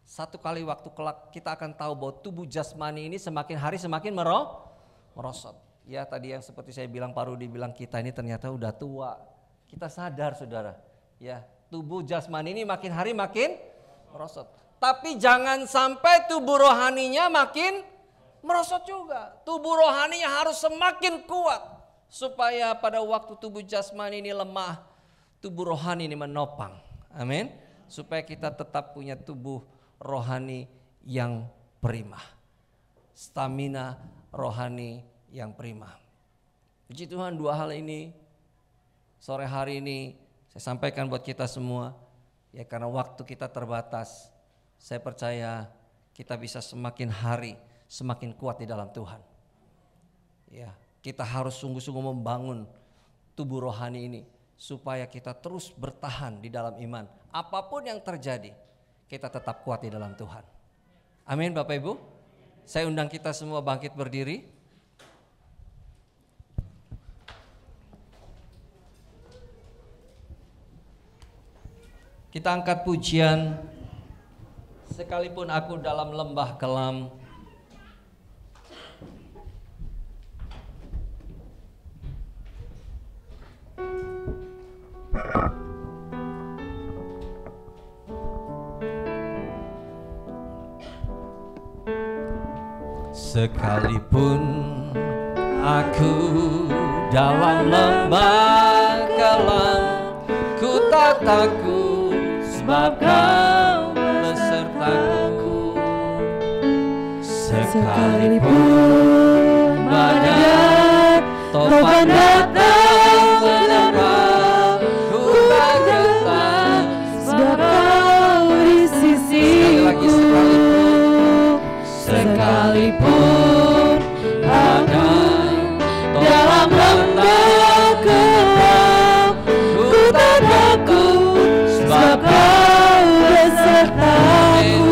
satu kali waktu kelak kita akan tahu bahwa tubuh jasmani ini semakin hari semakin merosot. Ya, tadi yang seperti saya bilang, Pak Rudi bilang, kita ini ternyata udah tua. Kita sadar, saudara, ya, tubuh jasmani ini makin hari makin merosot. Tapi jangan sampai tubuh rohaninya makin merosot juga. Tubuh rohaninya harus semakin kuat, supaya pada waktu tubuh jasmani ini lemah, tubuh rohani ini menopang. Amin. Supaya kita tetap punya tubuh rohani yang prima, stamina rohani yang prima. Puji Tuhan, dua hal ini sore hari ini saya sampaikan buat kita semua. Ya, karena waktu kita terbatas, saya percaya kita bisa semakin hari semakin kuat di dalam Tuhan. Ya, kita harus sungguh-sungguh membangun tubuh rohani ini supaya kita terus bertahan di dalam iman. Apapun yang terjadi, kita tetap kuat di dalam Tuhan. Amin, Bapak Ibu. Saya undang kita semua bangkit berdiri. Kita angkat pujian, sekalipun aku dalam lembah kelam. Sekalipun aku dalam lembah kelam, ku tak takut sebab Kau besertaku. Sekalipun badai topan datang menerpa, ku tak gentar sebab Kau di sisiku. Sekalipun badai dalam lembah kelam, ku tak takut sebab Kau besertaku.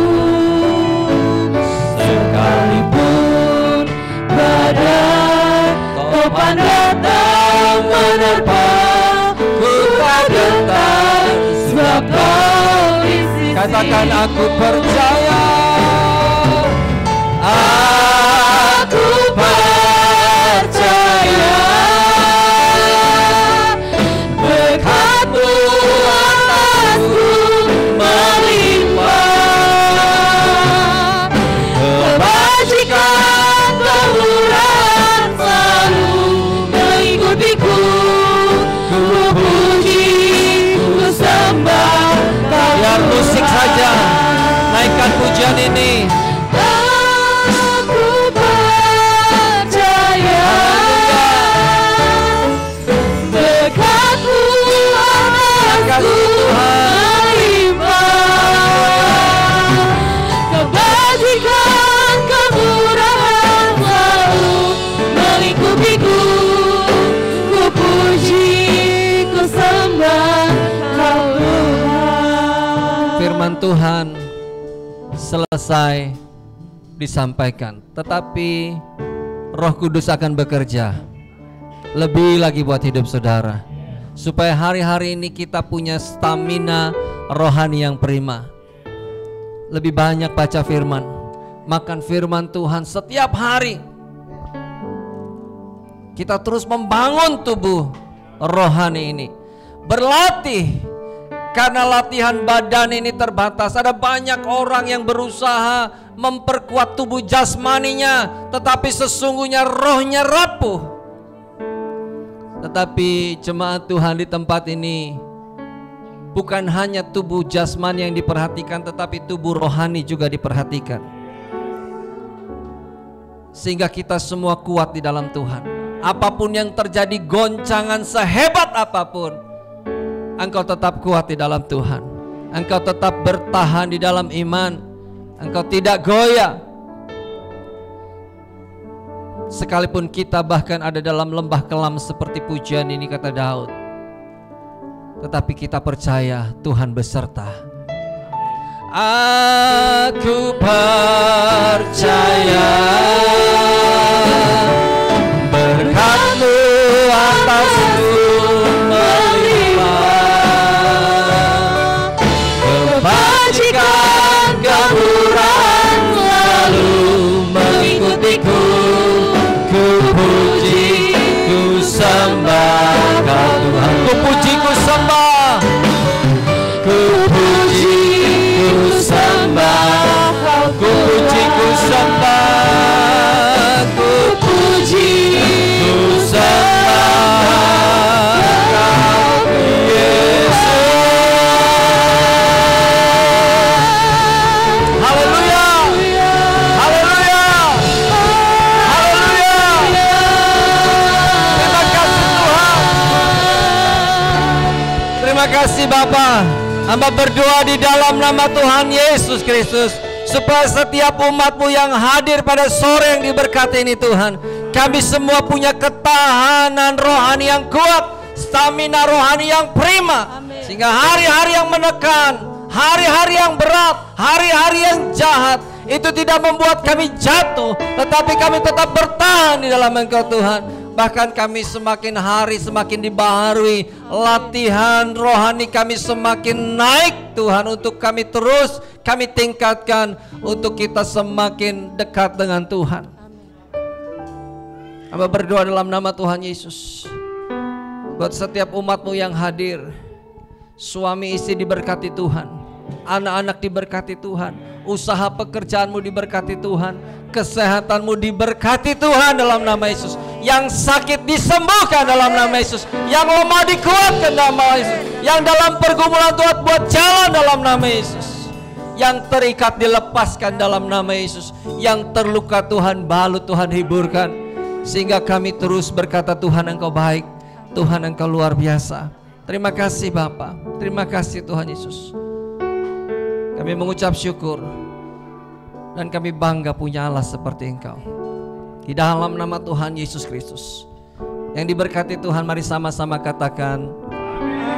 Sekalipun badai topan datang menerpa, ku tak gentar sebab Kau di sisiku. Katakan, aku percaya. Aku percaya berkat-Mu atasku melimpah, kebajikan kemurahan selalu mengikutiku. Ku puji, ku sembah. Biar musik saja, naikkan pujian ini. Kebajikan kemurahan selalu mengikutiku. Ku puji, ku sembah Kau Tuhan. Firman Tuhan selesai disampaikan, tetapi Roh Kudus akan bekerja lebih lagi buat hidup saudara, supaya hari-hari ini kita punya stamina rohani yang prima. Lebih banyak baca firman, makan firman Tuhan setiap hari. Kita terus membangun tubuh rohani ini, berlatih. Karena latihan badan ini terbatas. Ada banyak orang yang berusaha memperkuat tubuh jasmaninya, tetapi sesungguhnya rohnya rapuh. Tetapi jemaat Tuhan di tempat ini, bukan hanya tubuh jasmani yang diperhatikan, tetapi tubuh rohani juga diperhatikan. Sehingga kita semua kuat di dalam Tuhan. Apapun yang terjadi, goncangan sehebat apapun, engkau tetap kuat di dalam Tuhan. Engkau tetap bertahan di dalam iman. Engkau tidak goyah. Sekalipun kita bahkan ada dalam lembah kelam seperti pujian ini kata Daud, tetapi kita percaya Tuhan beserta. Aku percaya berkat-Mu atasku melimpah, kebajikan kemurahan selalu mengikutiku. Ku puji, ku sembah Kau Tuhan. Ku puji, ku sembah. Ku puji, ku sembah. Ku puji, ku sembah. Ku puji, ku sembah Kau Yesus. Haleluya. Haleluya. Haleluya. Terima kasih Tuhan. Terima kasih Bapa. Hamba berdoa di dalam nama Tuhan Yesus Kristus, supaya setiap umat-Mu yang hadir pada sore yang diberkati ini Tuhan, kami semua punya ketahanan rohani yang kuat, stamina rohani yang prima. Sehingga hari-hari yang menekan, hari-hari yang berat, hari-hari yang jahat, itu tidak membuat kami jatuh, tetapi kami tetap bertahan di dalam Engkau Tuhan. Bahkan kami semakin hari semakin dibaharui, latihan rohani kami semakin naik Tuhan, untuk kami terus kami tingkatkan, untuk kita semakin dekat dengan Tuhan. Hamba berdoa dalam nama Tuhan Yesus, buat setiap umat-Mu yang hadir, suami istri diberkati Tuhan, anak-anak diberkati Tuhan, usaha pekerjaanmu diberkati Tuhan, kesehatanmu diberkati Tuhan dalam nama Yesus. Yang sakit disembuhkan dalam nama Yesus, yang lemah dikuatkan dalam nama Yesus, yang dalam pergumulan Tuhan buat jalan dalam nama Yesus, yang terikat dilepaskan dalam nama Yesus, yang terluka Tuhan balut, Tuhan hiburkan. Sehingga kami terus berkata, Tuhan Engkau baik, Tuhan Engkau luar biasa. Terima kasih Bapa, terima kasih Tuhan Yesus. Kami mengucap syukur, dan kami bangga punya Allah seperti Engkau. Di dalam nama Tuhan Yesus Kristus yang diberkati Tuhan, mari sama-sama katakan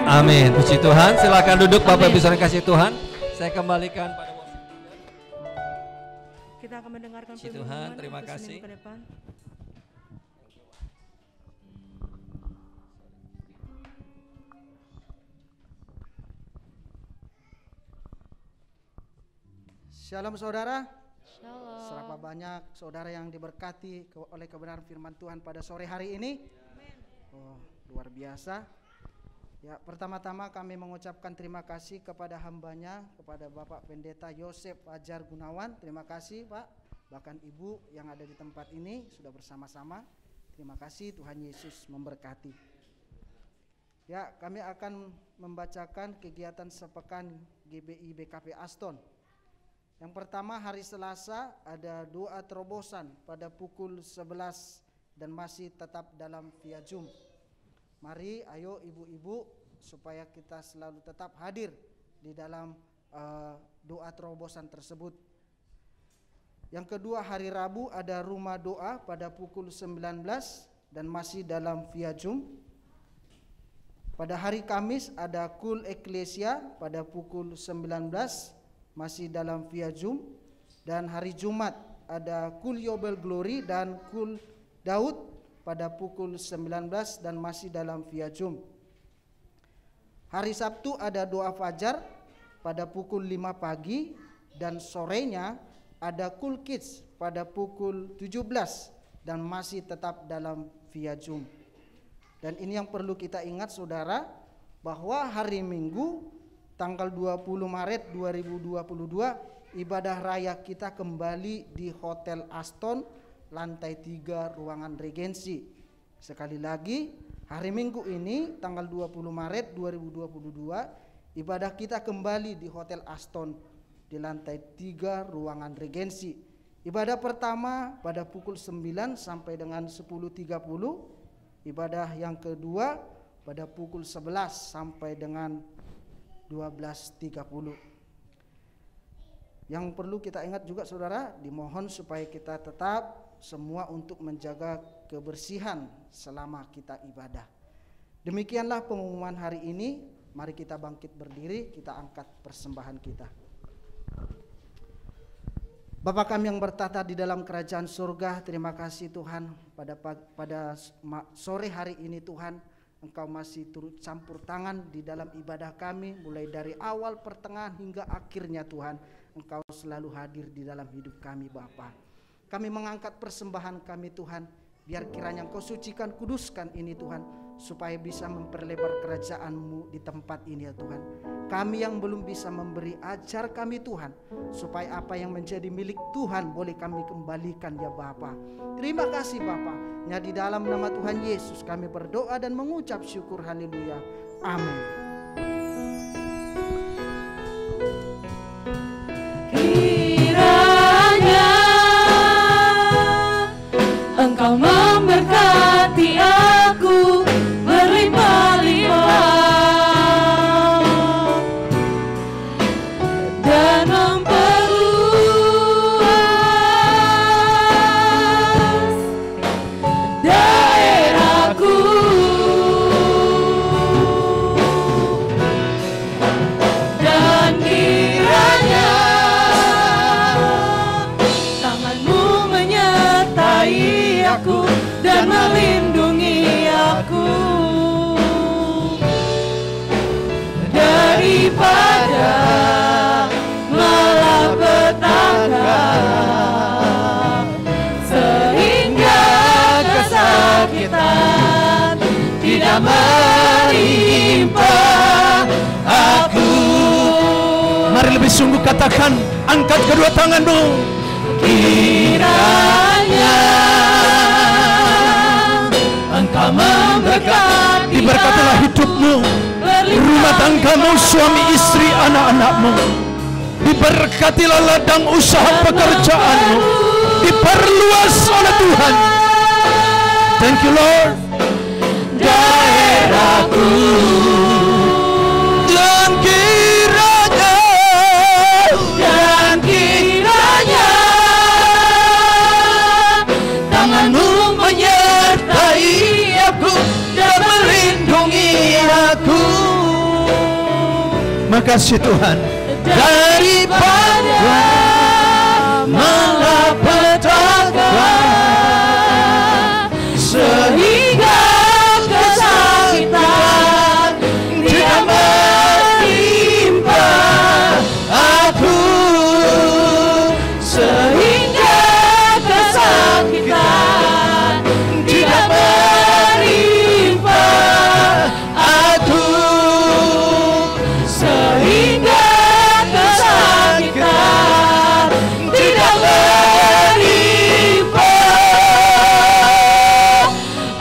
amin. Puji Tuhan. Silakan duduk Bapak Ibu saudara kasih Tuhan. Saya kembalikan pada worship leader. Kita akan mendengarkan Puji Tuhan, firman terima untuk kasih. seminggu ke depan. Shalom saudara. Shalom. Serapa banyak saudara yang diberkati oleh kebenaran firman Tuhan pada sore hari ini. Oh, luar biasa. Ya, pertama-tama kami mengucapkan terima kasih kepada hambanya, kepada Bapak Pendeta Yosef Fajar Gunawan. Terima kasih Pak, bahkan Ibu yang ada di tempat ini sudah bersama-sama. Terima kasih, Tuhan Yesus memberkati. Ya, kami akan membacakan kegiatan sepekan GBI BKP Aston. Yang pertama, hari Selasa ada doa terobosan pada pukul 11 dan masih tetap dalam via Zoom. Mari ayo ibu-ibu supaya kita selalu tetap hadir di dalam doa terobosan tersebut. Yang kedua, hari Rabu ada rumah doa pada pukul 19 dan masih dalam via Zoom. Pada hari Kamis ada Kul Eklesia pada pukul 19 masih dalam via Zoom, dan hari Jumat ada Kul Yobel Glory dan Kul Daud pada pukul 19 dan masih dalam via Zoom. Hari Sabtu ada doa fajar pada pukul 5 pagi dan sorenya ada Kul Kids pada pukul 17 dan masih tetap dalam via Zoom. Dan ini yang perlu kita ingat saudara, bahwa hari Minggu tanggal 20 Maret 2022 ibadah raya kita kembali di Hotel Aston lantai 3 ruangan Regensi. Sekali lagi, hari Minggu ini tanggal 20 Maret 2022 ibadah kita kembali di Hotel Aston di lantai 3 ruangan Regensi. Ibadah pertama pada pukul 9 sampai dengan 10.30. Ibadah yang kedua pada pukul 11 sampai dengan 12.30. Yang perlu kita ingat juga saudara, dimohon supaya kita tetap semua untuk menjaga kebersihan selama kita ibadah. Demikianlah pengumuman hari ini. Mari kita bangkit berdiri, kita angkat persembahan kita. Bapa kami yang bertata di dalam kerajaan surga, terima kasih Tuhan pada sore hari ini Tuhan, Engkau masih turut campur tangan di dalam ibadah kami, mulai dari awal, pertengahan hingga akhirnya Tuhan. Engkau selalu hadir di dalam hidup kami Bapa. Kami mengangkat persembahan kami Tuhan, biar kiranya Engkau sucikan, kuduskan ini Tuhan, supaya bisa memperlebar kerajaan-Mu di tempat ini ya Tuhan. Kami yang belum bisa memberi, ajar kami Tuhan, supaya apa yang menjadi milik Tuhan boleh kami kembalikan ya Bapa. Terima kasih Bapa. Ya, di dalam nama Tuhan Yesus kami berdoa dan mengucap syukur, haleluya, amin. Kiranya Engkau memberkati aku berlimpah-limpah dan memperluas daerahku, dan kiranya tangan-Mu menyertai aku dan melindungi aku daripada malapetaka, sehingga kesakitan tidak menimpa aku. Mari lebih sungguh katakan, angkat kedua tanganmu. Kiranya Engkau memberkati, Diberkatilah hidupmu, rumah tanggamu, suami istri, anak-anakmu. Diberkatilah ladang usaha pekerjaanmu, diperluas oleh Tuhan. Thank you Lord. daerahku, Dan kiranya tangan-Mu menyertai aku dan melindungi aku. Makasih Tuhan. daripada malapetaka, sehingga kesakitan tidak menimpa aku, sehingga kesakitan tidak menimpa aku, sehingga kesakitan tidak menimpa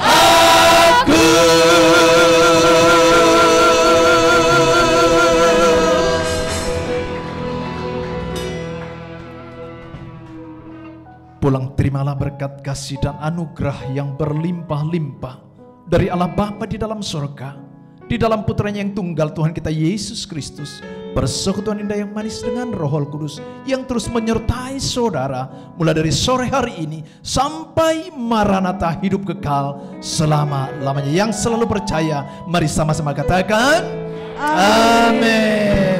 aku. Pulang terimalah berkat kasih dan anugerah yang berlimpah-limpah dari Allah Bapa di dalam surga, di dalam putranya yang tunggal Tuhan kita Yesus Kristus, persekutuan indah yang manis dengan Roh Kudus yang terus menyertai saudara mulai dari sore hari ini sampai Maranatha hidup kekal selama-lamanya. Yang selalu percaya, mari sama-sama katakan amin.